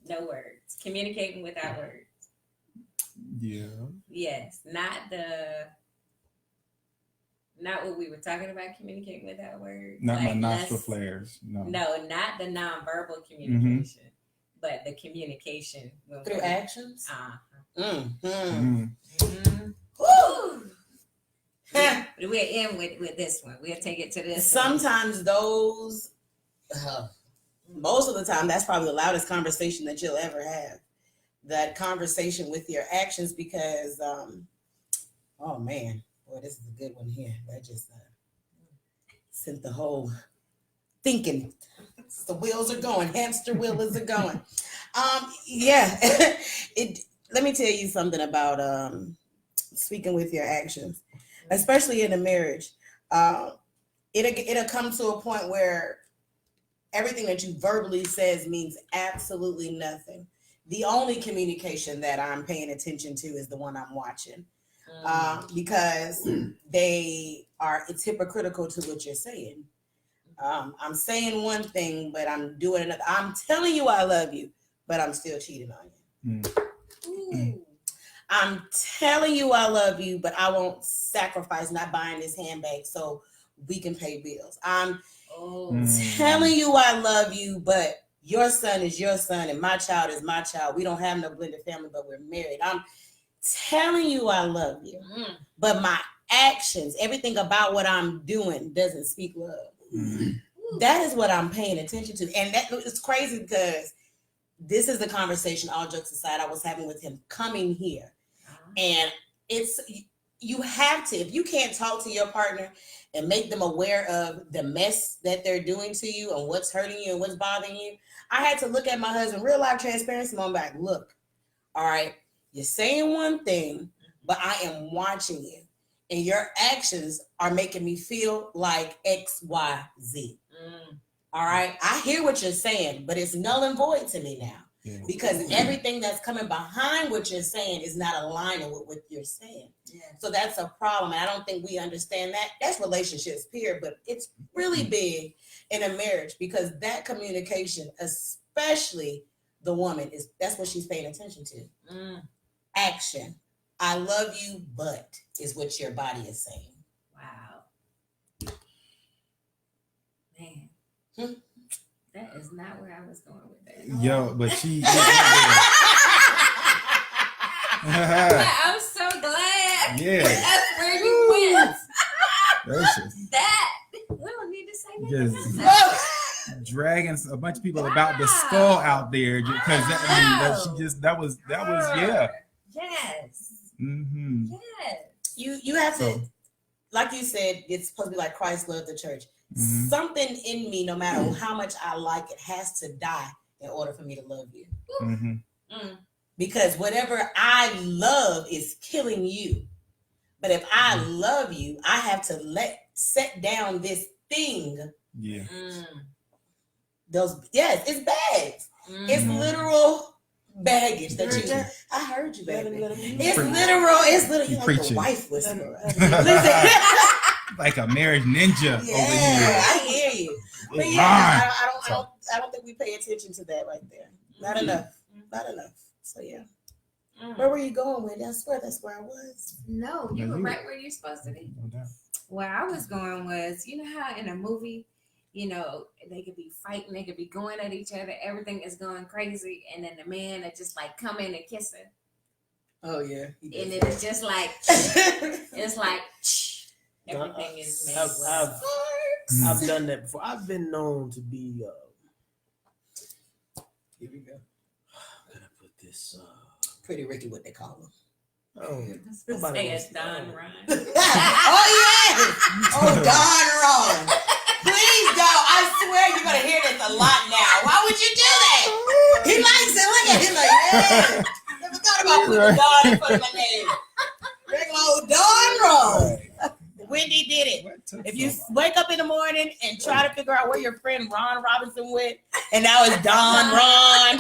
no words. Communicating without words. Yeah. Yes, not what we were talking about. Communicating without words. Not my Like, nostril let's- flares. No. No, not the nonverbal communication, but the communication when Through we're- actions. Uh-huh. Mm. Mhm. Woo! We're in with this one. We'll take it to this one. Sometimes those, most of the time, that's probably the loudest conversation that you'll ever have. That conversation with your actions, because, oh man, boy, this is a good one here. That just sent the whole thinking. The wheels are going, hamster wheels are going. Yeah, let me tell you something about speaking with your actions, especially in a marriage. It'll come to a point where everything that you verbally says means absolutely nothing. The only communication that I'm paying attention to is the one I'm watching, because it's hypocritical to what you're saying. I'm saying one thing, but I'm doing another. I'm telling you I love you, but I'm still cheating on you. Ooh. I'm telling you I love you, but I won't sacrifice not buying this handbag so we can pay bills. I'm Oh. telling you I love you, but your son is your son and my child is my child. We don't have no blended family, but we're married. I'm telling you I love you, Mm. but my actions, everything about what I'm doing doesn't speak love. Mm. That is what I'm paying attention to. And that it's crazy because this is the conversation, all jokes aside, I was having with him coming here. And you have to, if you can't talk to your partner and make them aware of the mess that they're doing to you and what's hurting you and what's bothering you. I had to look at my husband, real life transparency moment, back. Look, all right, you're saying one thing, but I am watching you. And your actions are making me feel like X, Y, Z. All right. I hear what you're saying, but it's null and void to me now. Yeah. Because everything that's coming behind what you're saying is not aligning with what you're saying. Yeah. So that's a problem. And I don't think we understand that. That's relationships, period. But it's really big in a marriage because that communication, especially the woman, that's what she's paying attention to. Mm. Action. I love you, but is what your body is saying. Wow. Man. That is not where I was going with that. Yo, but she. I'm so glad. Yeah. That's where you went. Gracious. That. We don't need to say Just that. dragging a bunch of people about the skull out there because that was yeah. Yes. Mm-hmm. Yes. You have to, So- like you said, it's supposed to be like Christ loved the church. Mhm. Something in me, no matter how much I like it, has to die in order for me to love you. Mm-hmm. Because whatever I love is killing you. But if I love you, I have to set down this thing. Yeah. It's bags. It's literal baggage that you. I heard you, baby. It's literal. It's literal. You're like preaching. the wife whisperer. Like a marriage ninja over here. I hear you. But It's yeah, mine. I don't think we pay attention to that right there. Not enough. Not enough. So yeah. Where were you going with? I swear that's where I was. No, you were right where you're supposed to be. No doubt. Where I was going was, you know how in a movie, you know, they could be fighting, they could be going at each other, everything is going crazy, and then the man would just like come in and kiss her. Oh yeah. And it is just like it's like everything is made well. I've done that before. I've been known to be Here we go. how can I put this? Pretty Ricky, what they call him. Oh, Say it's Don Ryan. Oh yeah. Oh Don Ron. Please don't. I swear you're gonna hear this a lot now. Why would you do that? He likes it. Look at him like, yeah. Never thought about putting Don in front of my name. Regular old Don Ron. Wendy did it. If you wake up in the morning and try to figure out where your friend Ron Robinson went, and now it's Don Ron.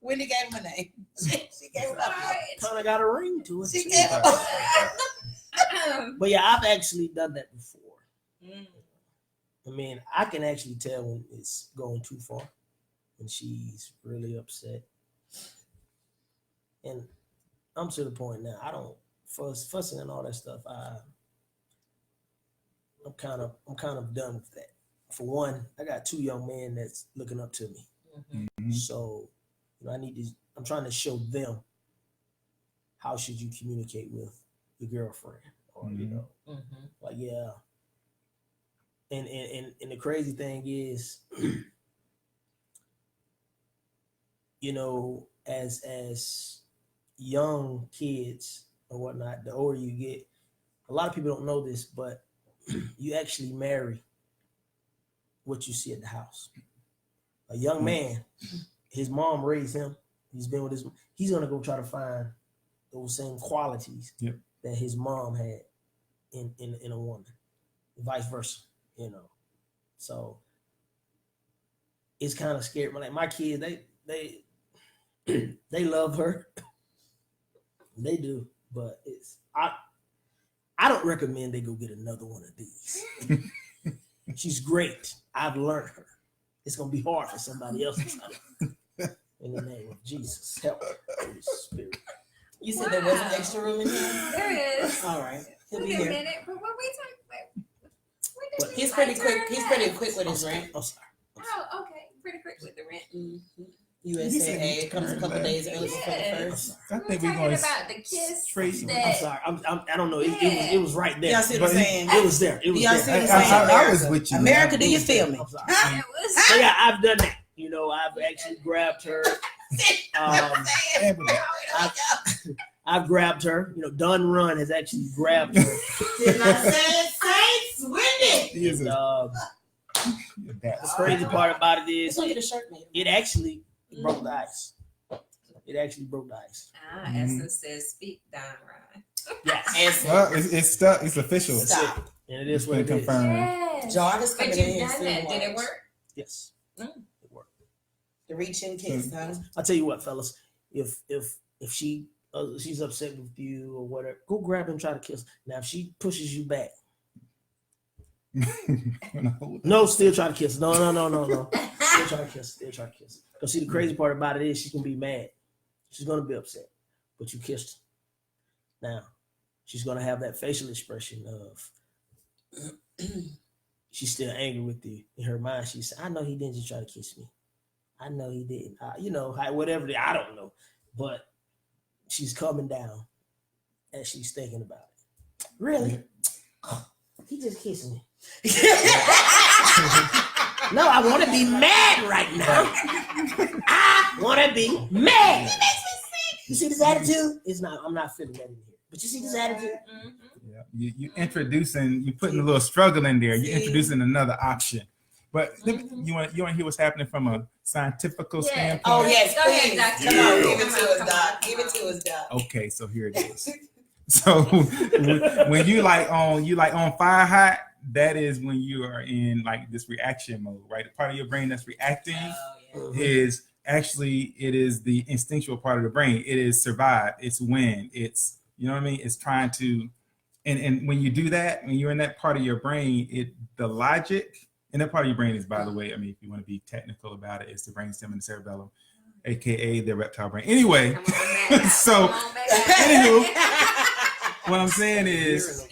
Wendy gave him a name. She gave him a kind of got a ring to it. She too. gave him But yeah, I've actually done that before. I mean, I can actually tell when it's going too far, when she's really upset. And I'm to the point now. I don't fussing and all that stuff. I'm kind of done with that. For one, I got 2 young men that's looking up to me. Mm-hmm. So, you know, I'm trying to show them how should you communicate with your girlfriend, or you know, like yeah. And the crazy thing is, you know, as young kids or whatnot, the older you get, a lot of people don't know this, but you actually marry what you see at the house. A young man, his mom raised him. He's been with he's gonna go try to find those same qualities that his mom had in a woman, vice versa, you know. So it's kind of scary. Like my kids, they love her. They do, but I don't recommend they go get another one of these. She's great. I've learned her. It's gonna be hard for somebody else to try to. In the name of Jesus, help Holy Spirit. You said there wasn't extra room in here? There is. All right. He'll Wait be a here. minute, but what we talking about? He's pretty quick. He's pretty quick with his rent. I'm sorry. Oh, okay. Pretty quick with the rent. USAA. It comes a couple days early before the Yes. first. I We think were we're talking going about the kiss straight. I'm that sorry. I don't know. It was right there. Y'all see what I'm But saying? It was there. It was Y'all see there. what I'm saying? I was with you. America, do you feel me? I'm sorry. Huh? it was. So yeah, I've done that. You know, I've actually grabbed her. I've grabbed her. You know, Don Run has actually grabbed her. Did I say it? Saints, Wendy. He is And, a the crazy part about it is, Let's go get a shirt, man. it actually broke the ice. It actually broke the ice. Esther says, "Speak, Don Ryan." Yes. well, it's stuck. It's official. Stop. And it is It's what been it is. confirmed. Yes. Jarvis But coming you've in here done soon. that. Did it watch. work? Yes. Mm. It worked. The reach and kiss, huh? I'll tell you what, fellas. If she's upset with you or whatever, go grab her and try to kiss. Now, if she pushes you back, no, still try to kiss. No. Still try to kiss. Because see, the crazy part about it is she's gonna be mad. She's gonna be upset. But you kissed Now, she's gonna have that facial expression of she's still angry with you. In her mind, she said, "I know he didn't just try to kiss me. I know he didn't. Whatever. I don't know." But she's coming down and she's thinking about it. Really? He just kissed me. No, I want to be mad right now. I want to be mad. You see this attitude? It's not. I'm not feeling that in here. But you see this attitude? Yeah. You putting a little struggle in there. You're introducing another option. But you want to hear what's happening from a scientific standpoint? Oh yes, Go ahead, please. Doctor. Come on, Yeah. give it to us, Doc. Give it to us, Doc. Okay, so here it is. So when you on fire hot, that is when you are in like this reaction mode, right? The part of your brain that's reacting is actually it is the instinctual part of the brain. It is survive, it's win, it's it's trying to and when you do that, when you're in that part of your brain, the logic in that part of your brain is, by the way, if you want to be technical about it, it's the brainstem and the cerebellum, aka the reptile brain. Anyway, so anywho, what I'm saying is,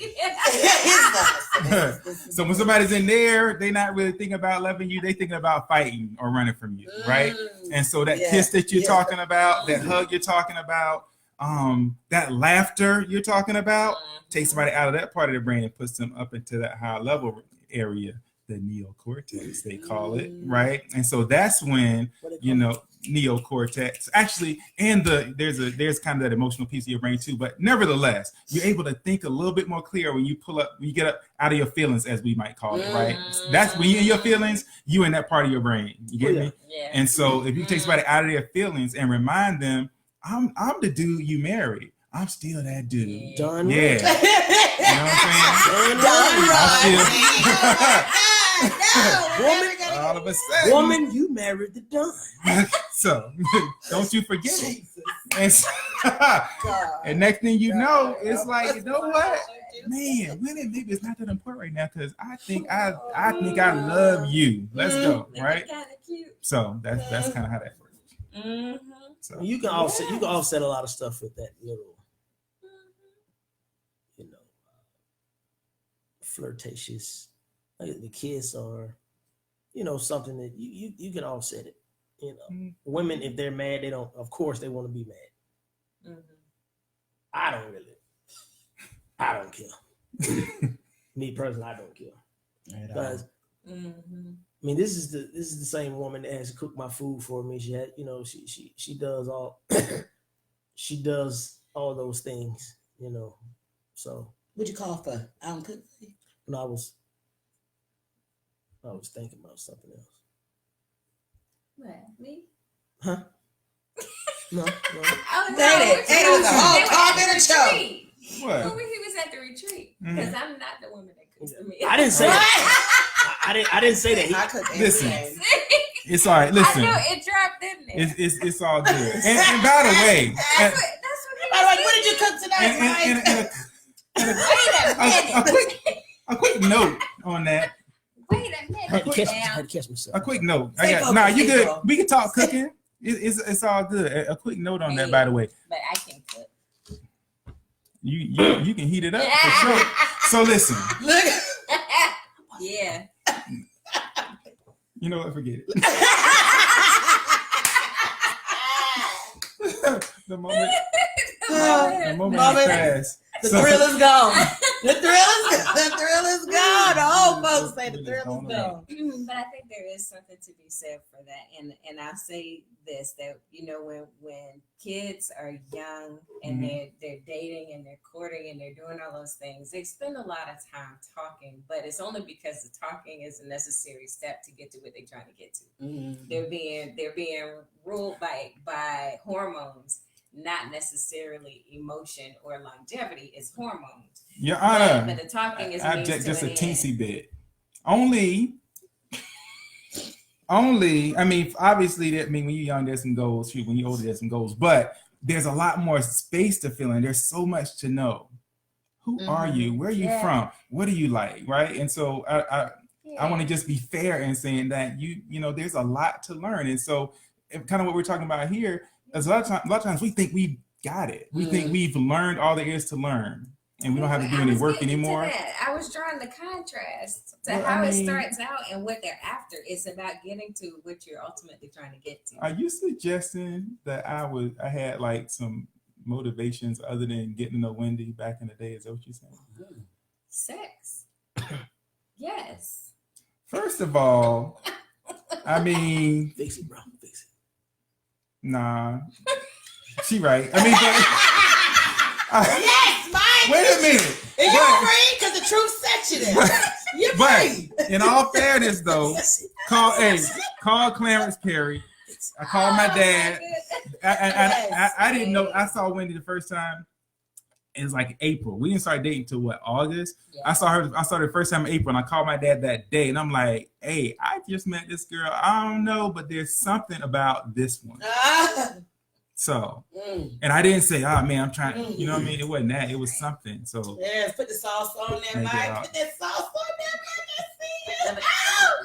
so when somebody's in there, they're not really thinking about loving you, they thinking about fighting or running from you, right? And so that kiss that you're talking about, that hug you're talking about, that laughter you're talking about, takes somebody out of that part of the brain and puts them up into that high level area, the neocortex, they call it, right? And so that's when, neocortex actually, and there's kind of that emotional piece of your brain too, but nevertheless, you're able to think a little bit more clear when you get up out of your feelings, as we might call it, right? That's when you're in your feelings, you in that part of your brain. You get me? Yeah. And so if you take somebody out of their feelings and remind them, I'm the dude you married. I'm still that dude. Done. Yeah. You know what I'm saying? Woman, All of a sudden. Woman, you married the Don. So don't you forget it. And next thing you know, it's like, you know what? Man, women, maybe it's not that important right now because I think I love you. Let's go, right? So that's kind of how that works. So You can offset a lot of stuff with that little, flirtatious, like the kiss or, something that you can offset it. Women, if they're mad, they don't. Of course, they want to be mad. I don't care. Me personally, I don't care. Because this is the same woman that has cooked my food for me. She had, she does all she does all those things. So what'd you call for? I don't cook for you. when I was thinking about something else. What, me? Huh? No. Oh, no. It was a whole comment of show. what? When he was at the retreat, because I'm not the woman that cooks for me. I didn't say that. I didn't say that. I cook Listen. everything. It's all right. Listen, I know it dropped, didn't it? it's all good. And by the way, That's what he By the way, was what did you cook tonight, Mike? a quick note on that. Wait a minute. I had to now. catch myself. A quick note. Stay You focused, good. bro. We can talk cooking. It's all good. A quick note on that, by the way. But I can cook. You can heat it up for sure. So listen, Look. Yeah. you know what? Forget it. The moment is past. The So- thrill is gone. The thrill is gone. The old folks say the thrill is gone. But I think there is something to be said for that. And I'll say this, that when kids are young and they're dating and they're courting and they're doing all those things, they spend a lot of time talking, but it's only because the talking is a necessary step to get to what they're trying to get to. They're being ruled by hormones, not necessarily emotion or longevity. It's hormones. Your Honor, But the talking is I means object to just a an end. teensy bit. Only. I mean, obviously, when you're young, there's some goals. When you're older, there's some goals. But there's a lot more space to fill in. There's so much to know. Who are you? Where are you from? What do you like? Right? And so I want to just be fair in saying that there's a lot to learn. And so, kind of what we're talking about here is a lot of times we think we got it. We think we've learned all there is to learn, and we don't have to do I any was work getting to anymore. that. I was drawing the contrast to Well, how I it mean- starts out and what they're after. It's about getting to what you're ultimately trying to get to. Are you suggesting that I had like some motivations other than getting to know Wendy back in the day? Is that what you're saying? Sex. Yes. First of all, I mean, Fix it, bro. Fix it. nah, she right. I mean, Yes, Mike. wait a minute. And But- you're free because the truth set you there. You're free. But in all fairness, though, That's it. call Clarence Perry. I called my Oh, dad. goodness. I didn't know. I saw Wendy the first time. It was like April. We didn't start dating till what, August? Yeah. I saw her the first time in April, and I called my dad that day, and I'm like, hey, I just met this girl. I don't know, but there's something about this one. Ah. So, Mm. and I didn't say, oh man, I'm trying, you know what I mean? It wasn't that, it was something. So Yes, put the sauce on there, Make it Mike. out. Put that sauce on there,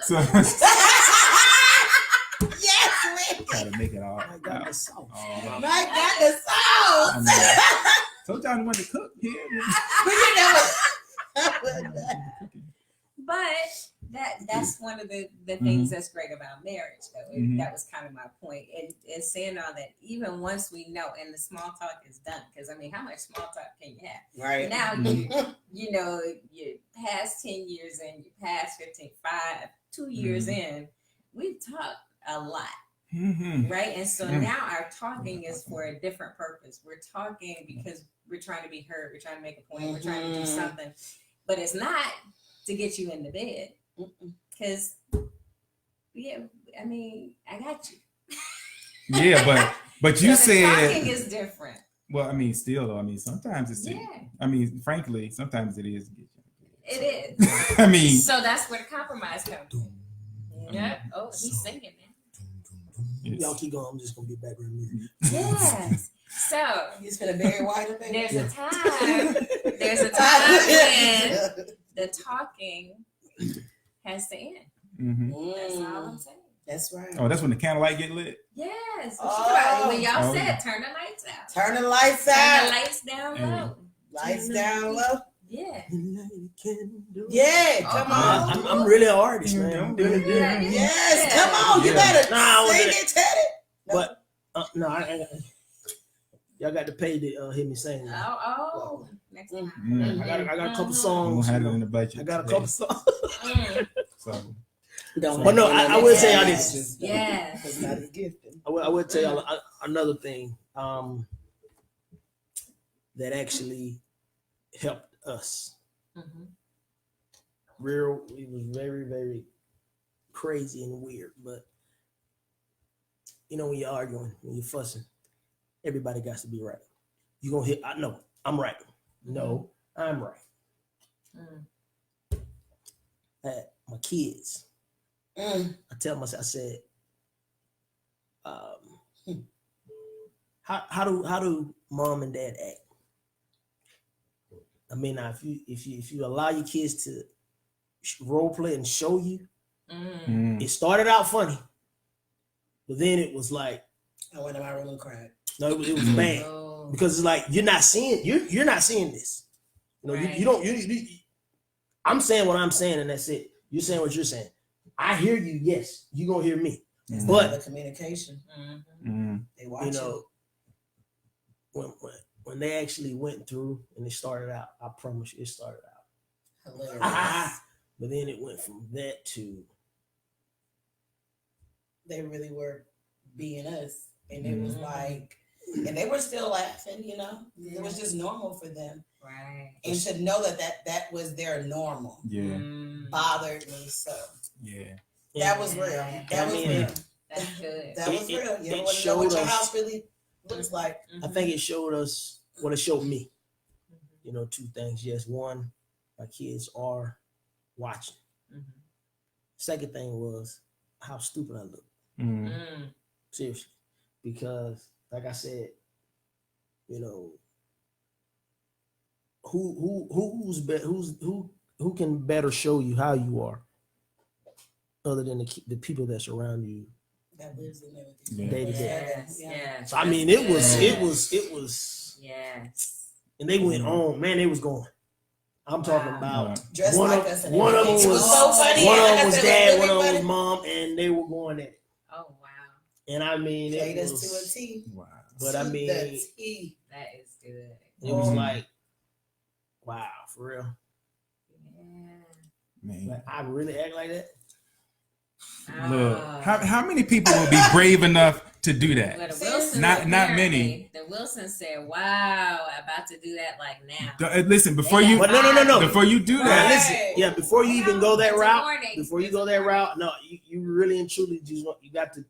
so yes, Wendy. try to make it all. I got the sauce. Oh, Mike got the I sauce. mean, sometimes when to cook here. But you know what? But that's one of the things that's great about marriage, though. Mhm. That was kind of my point. And saying all that, even once we know, and the small talk is done, because I mean, how much small talk can you have? Right. Now Mhm. you know, you're past 10 years in, you're past 15, 2 years Mm-hmm. in, we've talked a lot. Mhm. Right. And so Mm. now our talking is for a different purpose. We're talking because we're trying to be heard. We're trying to make a point. We're trying to do Mhm. something. But it's not to get you into bed. Because, yeah, I mean, I got you. Yeah, but you So the talking said, is different. well, I mean, still though, I mean, sometimes it's, Yeah, I mean, frankly, sometimes it is. it is. I mean, So that's where the compromise comes in. Yeah. Oh, he's singing, man. Y'all keep going. I'm just gonna be background music. Yes. So You just gonna Barry White baby? there's Yeah. a time. There's a time when the talking has to end. mhm. That's all I'm saying. That's right. Oh, that's when the candlelight get lit. Yes. Oh. When y'all Oh, said yeah. turn the lights out. Turn the lights Turn the out. lights down low. Lights down low. Yeah. Yeah, come on. I'm really an artist, man. I'm really good. Yeah. Yes, come on. You Yeah. better Nah, I was sing gonna- it, Teddy. But no, y'all got to pay to hear me sing. Oh. Next time. Mm. I got a couple We songs. don't have you it in know. the budget. I got a today, couple songs. Mm. So Don't But no, have I will say y'all this. Just- Yes. It's not his gifting. I will tell y'all another thing that actually helped us. Mhm. It was very, very crazy and weird. But you know, when you're arguing, when you're fussing, everybody got to be right. You're gonna hit, I know, I'm right. No, I'm right. Mm. My kids, Mm. I tell myself, I said, how do mom and dad act? I mean, now if you allow your kids to role play and show you, Mm. mm. it started out funny, but then it was like, I went in my room and cried. no, it was bad Oh. because it's like you're not seeing this. You know, Right. you don't. I'm saying what I'm saying, and that's it. You're saying what you're saying. I hear you. Yes, you gonna hear me. It's Mm. But- the communication. Mhm. Mm. They watch You know, when they actually went through and it started out, I promise you, it started out. it. Hilarious. But then it went from that to They really were being us. And it was Mhm. like, and they were still laughing, you know? It was just normal for them. Right. And to know that was their normal Yeah, Mm. bothered me so. yeah. That was real. That was mean, real. That's good. That was It- real. You it want to know what showed your us- house really looks like. I think it showed us what it showed me. Mhm. You know, two things. Yes, one, my kids are watching. Mhm. Second thing was how stupid I look. Mm. Mm. Seriously, because like I said, you know, who can better show you how you are, other than the people that surround you That lives in there with you. Yeah. Day to day. Yes, Yeah. yes. So I mean, it was, Yes. and they went on. Man, they was going. I'm talking about Right. Dressed one like of us and one of them everything. was It was so funny. one of Like I them was said, dad, it one of them was everybody mom, and they were going at it. Oh wow, And I mean, played it us was, to a T. Wow. but I To mean, the it T. that is good. was Mhm. like, wow, for real. Yeah. Man. Like, I really act like that. Look, Ah. how many people will be brave enough to do that? Well, the Wilsons Not many. apparently- The Wilsons said, "Wow, about to do that like now." Listen, before you But no. before you do Now, that, listen, yeah, before you even go that It's a route, warning. before you It's go a that warning. route, no, you really and truly just want, you got to.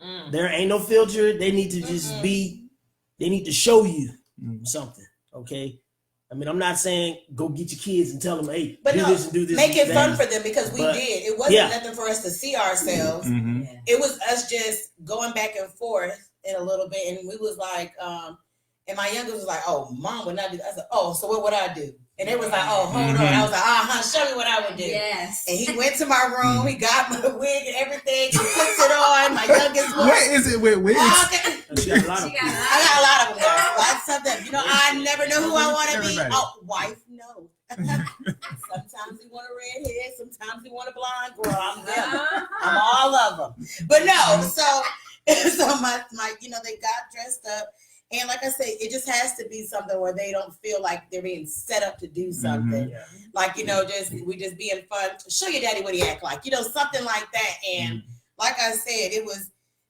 Mm. There ain't no filter. They need to just Mm-mm. be. They need to show you Mhm. something. Okay. I mean, I'm not saying go get your kids and tell them, hey, But do no, this and do this. Make and it that. fun for them because we But, did. It wasn't yeah. nothing for us to see ourselves. Mhm. Yeah. It was us just going back and forth in a little bit, and we was like, and my youngest was like, "Oh, mom would not do that." I said, "Oh, so what would I do?" And it was like, "Oh, hold on." I was like, show me what I would do." Yes. And he went to my room. He got my wig and everything. He puts it on. My youngest one. What is it with wigs? Okay. She got a lot of She got kids. I got a lot of them. Guys. Lots of them. You know, I never know who I want to be. Everybody. Oh, wife, no. Sometimes you want a red head. Sometimes you want a blonde girl. I'm them. I'm all of them. But no, so my you know, they got dressed up. And like I say, it just has to be something where they don't feel like they're being set up to do something. Yeah. Like, you know, we just being fun. Show your daddy what he act like. You know, something like that. And like I said,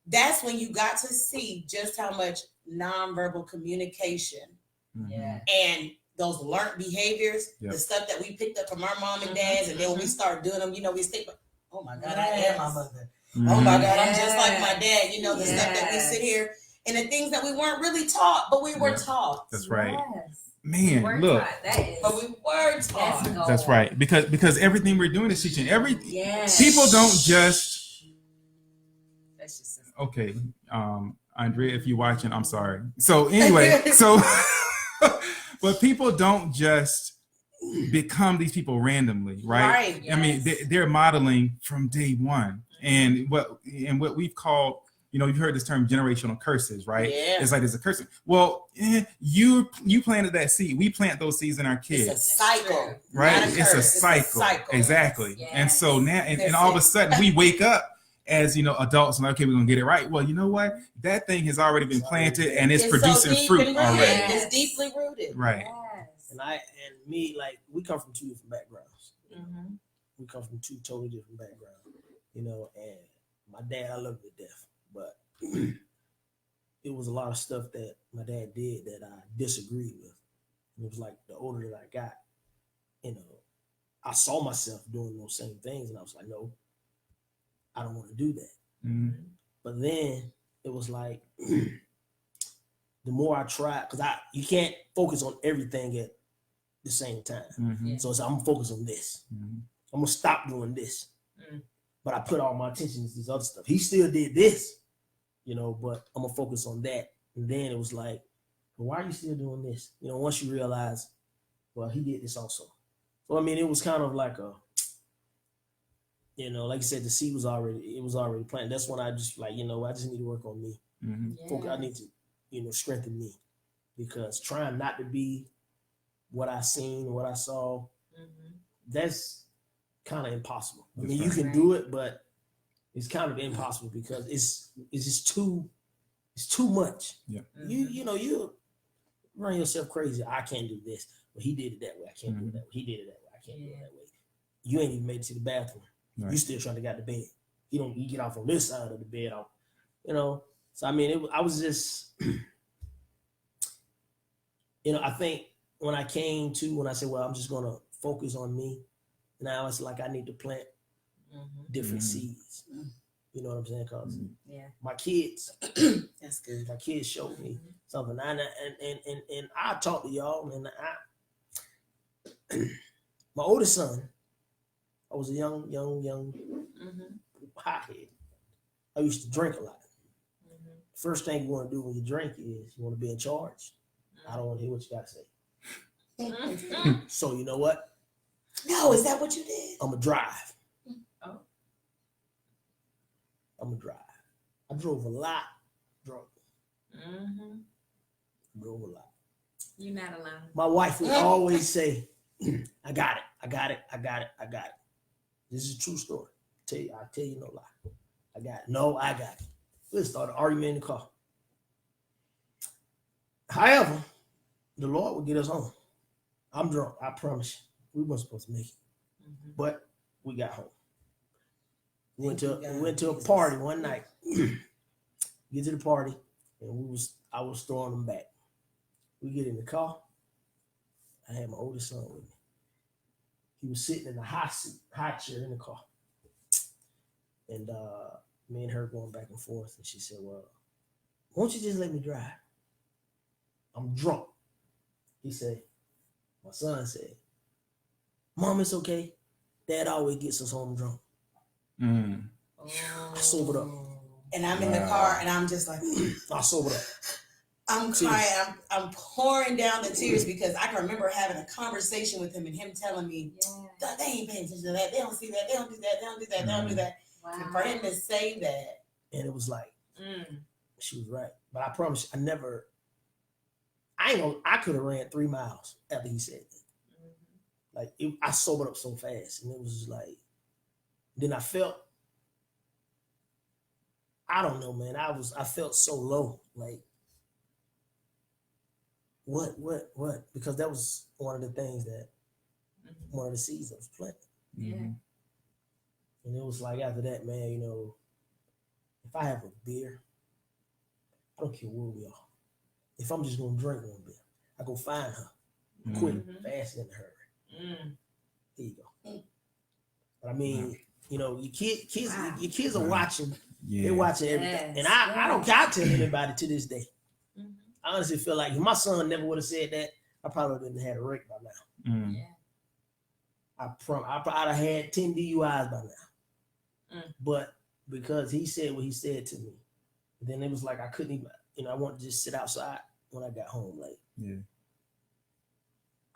that's when you got to see just how much nonverbal communication Mhm. Yeah. and those learned behaviors, Yep. the stuff that we picked up from our mom and dads, and then when we start doing them, you know, we think, oh my God, I am my mother. Mhm. Oh my God, I'm just like my dad. You know, the stuff that we Yes. sit here and the things that we weren't really taught, but we were Yeah. taught. That's right. Yes. Man, Word look. taught. That is. But we were taught. That's gold. That's right. Because everything we're doing is teaching. Yes. People don't just That's just. okay. Andrea, if you're watching, I'm sorry. So anyway, but people don't just become these people randomly, right? Right. I mean, they're modeling from day one, and what we've called, you know, you've heard this term generational curses, right? Yeah. It's like there's a curse. Well, you planted that seed. We plant those seeds in our It's kids. a cycle. Right, not a it's a curse. cycle. Exactly. Yes. And so now, and That's all of a it. sudden, we wake up as, you know, adults and okay, we're gonna get it right. Well, you know what? That thing has already been planted and it's so producing deep fruit and rooted. already. Yes. It's deeply rooted. Right. Yes. And me, like, we come from two different backgrounds. Mm-hmm. We come from two totally different backgrounds, you know. And my dad, I love him to death, but it was a lot of stuff that my dad did that I disagreed with. And it was like the older that I got, you know, I saw myself doing those same things, and I was like, no, I don't want to do that. Mhm. But then it was like the more I tried, because you can't focus on everything at the same time. Mhm. Yeah. So it's like, I'm gonna focus on this. Mhm. I'm gonna stop doing this. Mm. But I put all my attention to this other stuff. He still did this, you know, but I'm gonna focus on that. And then it was like, well, why are you still doing this? You know, once you realize, well, he did this also. So I mean, it was kind of like a, you know, like you said, the seed was already planted. That's when I just like, you know, I just need to work on me. Mhm. Focus, I need to, you know, strengthen me, because trying not to be what I seen, what I saw, Mm-hmm. that's kind of impossible. I That's mean, you right. can do it, but it's kind of impossible because it's just too much. Mm-hmm. You know, you run yourself crazy. I can't do this. Well, he did it that way. I can't do it that way. He did it that way. I can't do it that way. You ain't even made it to the bathroom. Right. You still trying to get to bed. You get off on this side of the bed. You know. So I mean, I was just, you know, I think when I said, well, I'm just gonna focus on me. Now it's like I need to plant Mm-hmm. different Mhm. seeds. You know what I'm saying? Because Yeah. my kids That's good. showed me something. And I talk to y'all, and my oldest son, I was a young Mm-hmm. hothead. I used to drink a lot. Mm-hmm. First thing you want to do when you drink is you want to be in charge. I don't want to hear what you got to say. Mm-hmm. So you know what? No, is that what you did? I'm gonna drive. Oh. I'm gonna drive. I drove a lot drunk. Mm-hmm. Drove a lot. You're not alone. My wife would always say, I got it. I got it. I got it. I got it. This is a true story. I'll tell you no lie. I got it. No, I got it. We started an argument in the car. However, the Lord would get us home. I'm drunk. I promise you. We weren't supposed to make it. Mm-hmm. But we got home. We went Thank you, to a God. party one night. Get to the party, and I was throwing them back. We get in the car. I had my oldest son with me. He was sitting in the high chair in the car. And me and her going back and forth. And she said, well, won't you just let me drive? I'm drunk. He said, my son said, Mom, it's okay. Dad always gets us home drunk. Mm. I sobered up. And I'm in the car and I'm just like, I sobered up. I'm crying. I'm pouring down the tears because I can remember having a conversation with him and him telling me, Yeah. they ain't paying attention to that. They don't see that. They don't do that. They don't do that. They don't do that. Wow. And for him to say that, And it was like, Mm. she was right. But I promise you, I could have ran 3 miles after he said that. Mm-hmm. Like, I sobered up so fast. And it was just like, then I felt, I don't know, man. I felt so low. Like, what? Because that was one of the things that, Mm-hmm. one of the seeds that was planted. Yeah. Mhm. And it was like, after that, man, you know, if I have a beer, I don't care where we are. If I'm just going to drink one beer, I go find her quick, Mhm. fast, in a hurry. Mm. Here you go. But I mean, you know, your kids are Wow. watching. Yeah. They're watching everything. Yes, And I don't care. I tell anybody to this day. Mhm. I honestly feel like if my son never would have said that, I probably wouldn't have had a wreck by now. Mm. Yeah. I'd have had 10 DUIs by now. Mm. But because he said what he said to me, then it was like I couldn't even, you know, I wanted to just sit outside when I got home. Like, Yeah.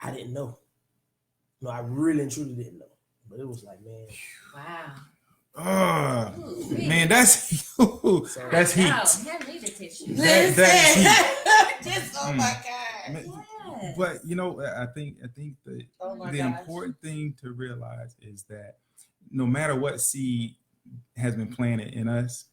I didn't know. No, I really and truly didn't know. But it was like, man. Wow. Oh, man, that's that's heat. No, hand me the tissue. That just oh Mm. my God. Yes. But you know, I think the Oh my the gosh. important thing to realize is that no matter what seed has been planted in us,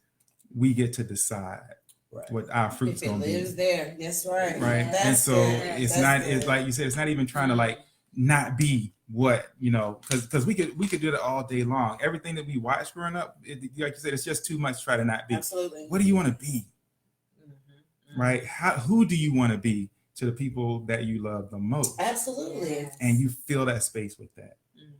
we get to decide Right. what our fruit's If it gonna be. lives there, that's right. Right. That's And so good. it's That's not, good. it's like you said, it's not even trying to like not be what, you know, because we could do that all day long. Everything that we watched growing up, like you said, it's just too much to try to not be. Absolutely. What do you want to be? Mhm. Right? Who do you want to be to the people that you love the most? Absolutely. Yes. And you fill that space with that. Mhm.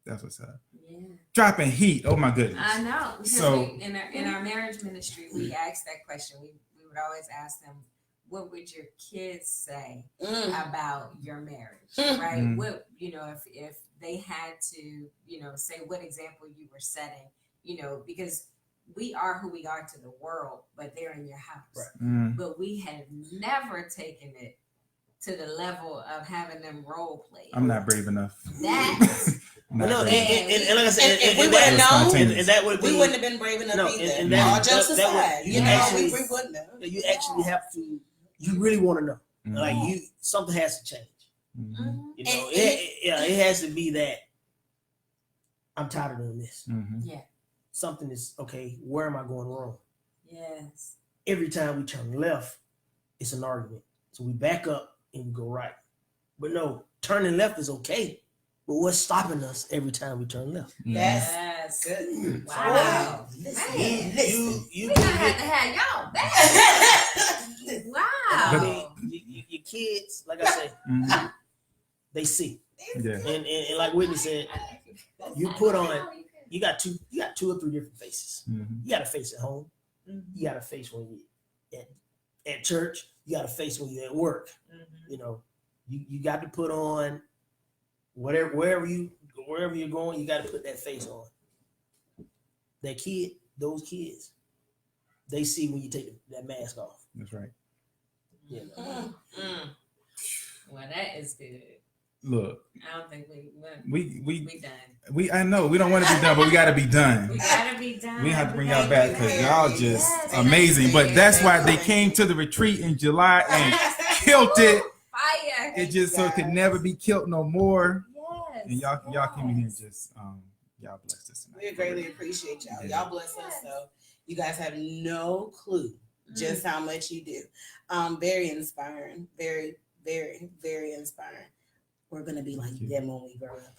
That's what's up. Yeah. Dropping heat. Oh my goodness. I know. Because So- in our marriage ministry, we asked that question. We would always ask them, what would your kids say Mm. about your marriage? Mm. Right? Mm. What, you know, if they had to, you know, say what example you were setting, you know, because we are who we are to the world, but they're in your house. Right. Mm. But we have never taken it to the level of having them role play. I'm not brave enough. That I'm I not know, brave enough. and like I said, If we and would've that- known, and that would be, We wouldn't have been brave enough No, either. and that- All jokes that would- aside, you you know, actually- we wouldn't have. you actually have to. You really want to know. Mhm. Like something has to change. Mhm. Mhm. You know, And- it has to be that I'm tired of doing this. Mhm. Yeah. Something is okay. Where am I going wrong? Yes. Every time we turn left, it's an argument. So we back up and we go right. But no, turning left is okay. But what's stopping us every time we turn left? Mhm. That's Yes. good. Wow. Listen, Man. You We're gonna have to have y'all back. listen. I Wow. mean, your kids, like I said, Mhm. they see. Yeah. And like Whitney said, you put on, you got two or three different faces. Mhm. You got a face at home. Mhm. You got a face when you at church. You got a face when you're at work. Mhm. You know, you got to put on wherever you're going. You got to put that face on. Those kids, they see when you take that mask off. That's right. You know? Mm. Mm. Well, that is good. look, I don't think we done. I know we don't want to be done, but we got to be done. We gotta be done. We have to bring Thank y'all back you. because y'all just Yes. amazing. But that's why they came to the retreat in July and killed it. Fire. It just so it could never be killed no more. Yes. And y'all came in here yes. just y'all blessed us tonight. We greatly appreciate y'all. Yeah. Y'all bless us. So you guys have no clue just how much you do. Very inspiring. Very, very, very inspiring. We're gonna be like Thank you. them when we grow up.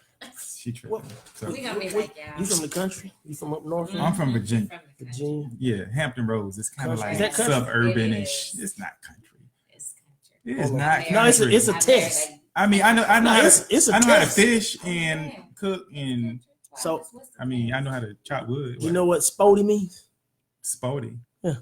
She tripping. What- So We gonna be like y'all. You from the country? You from up north? I'm from Virginia. From the country. Virginia. Yeah, Hampton Roads. It's kind of Country. like Is that country? suburban-ish. It is. It's not country. It's country. It is Oh, not America. No, it's a- country. it's a test. I mean, I know how No, to, it's a I know how to test. fish Oh, and man. cook and So, I mean I know how to chop wood. You know what sporty means? Spody. Yeah.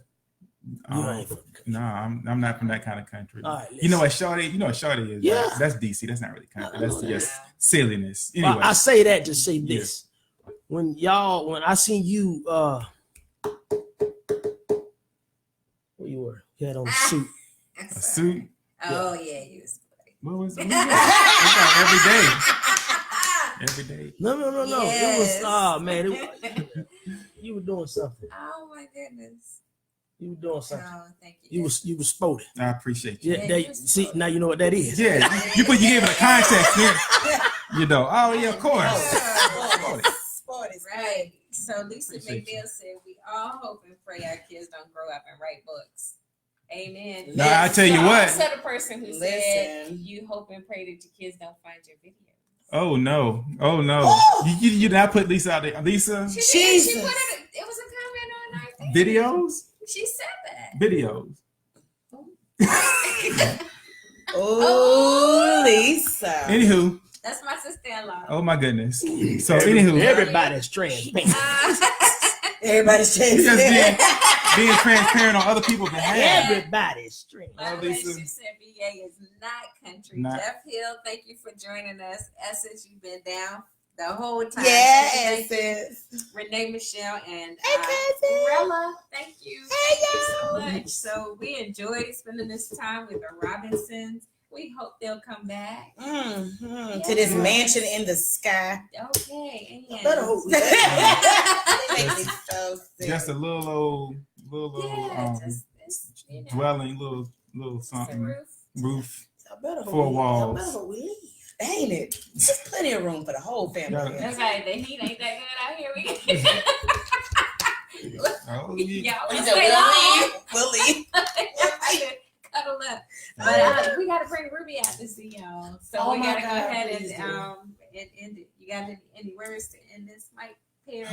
Um, You ain't from- no, I'm not from that kind of country. All right, You know what Shawty? You know what Shawty is? Yeah. Right? That's DC. That's not really country. That's Yeah. just silliness. Well, Anyway, I say that to say Yeah. this. When I seen you where you were, you had on a suit. a suit. Oh yeah, you was What was it? We got every day. Every day. No. It was Yes. man, you were doing something. Oh my goodness. You were doing something. Oh, thank you. You was sporty. I appreciate you. Yeah, Yeah, that, you was see sporty. now you know what that is. Yeah, you gave it a context. Yeah. You know. Oh yeah, of course. Sporty. Right. So Lisa Appreciate McNeil said, "We all hope and pray our kids don't grow up and write books." Amen. No, I tell you So what. also the person who said, Listen. "You hope and pray that your kids don't find your videos." Oh no. Oh no. Oh! You did not put Lisa out there. Lisa, She did. She Jesus. put it was a comment on our thing. videos? She said that. Videos. Oh, Lisa. Anywho, That's my sister-in-law. oh my goodness. So anywho, Everybody's transparent. Everybody's we changing just it. being transparent on other people's behalf. Everybody's transparent. By the Oh, way, Lisa. she said VA is not country. Not- Jeff Hill, thank you for joining us. Essence, you've been down the whole time. Yeah, Thank you. Essence. Renee Michelle and Hey, cousin. Rella, thank you. Hey, Thank you so y'all. much. So we enjoyed spending this time with the Robinsons. We hope they'll come back. To this mansion in the sky. Okay, and Better hope we- They make me so sick. Just a little yeah, just this, you know, dwelling, little just a something roof. roof. Y'all better hope Four we- walls. y'all better hope we leave. Ain't it? There's plenty of room for the whole family. Yeah. here. That's right. The heat ain't that good out here. We Oh, y'all yeah. We wanna said stay long? we'll leave. Cuddle up. But we gotta bring Ruby out to see y'all. So Oh we my gotta go God, ahead please and do. end it. You got any words to end this, Mike Perry?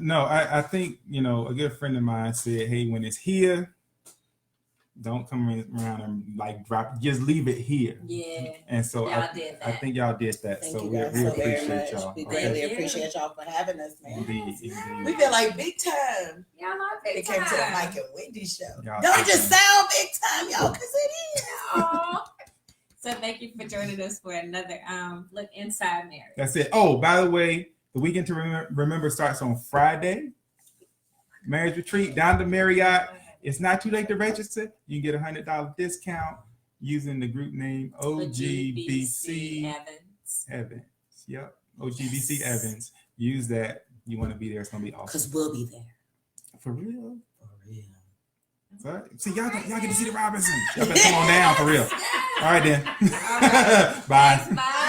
No, I think, a good friend of mine said, hey, when it's here, don't come around and like drop, just leave it here. Yeah, And so y'all did that. I think y'all did that. Thank so you we guys so very appreciate much. y'all. We Okay? greatly Thank you. appreciate y'all for having us, man. Indeed, We indeed. feel like big time. Y'all are It big came to the time. Mike and Wendy show. Y'all Don't big just time. sound big time, y'all, because it is. Aw. So thank you for joining us for another look inside marriage. That's it. Oh, by the way, the weekend to remember starts on Friday. Marriage retreat down to Marriott. It's not too late to register. You can get $100 discount using the group name OGBC Evans. Evans. Yep, OGBC Evans. Use that. You want to be there. It's gonna be awesome. Because we'll be there. For real. For real. So, see, y'all get to see the Robinsons. Y'all better come on down for real. All right then. All right. Bye. Thanks, bye.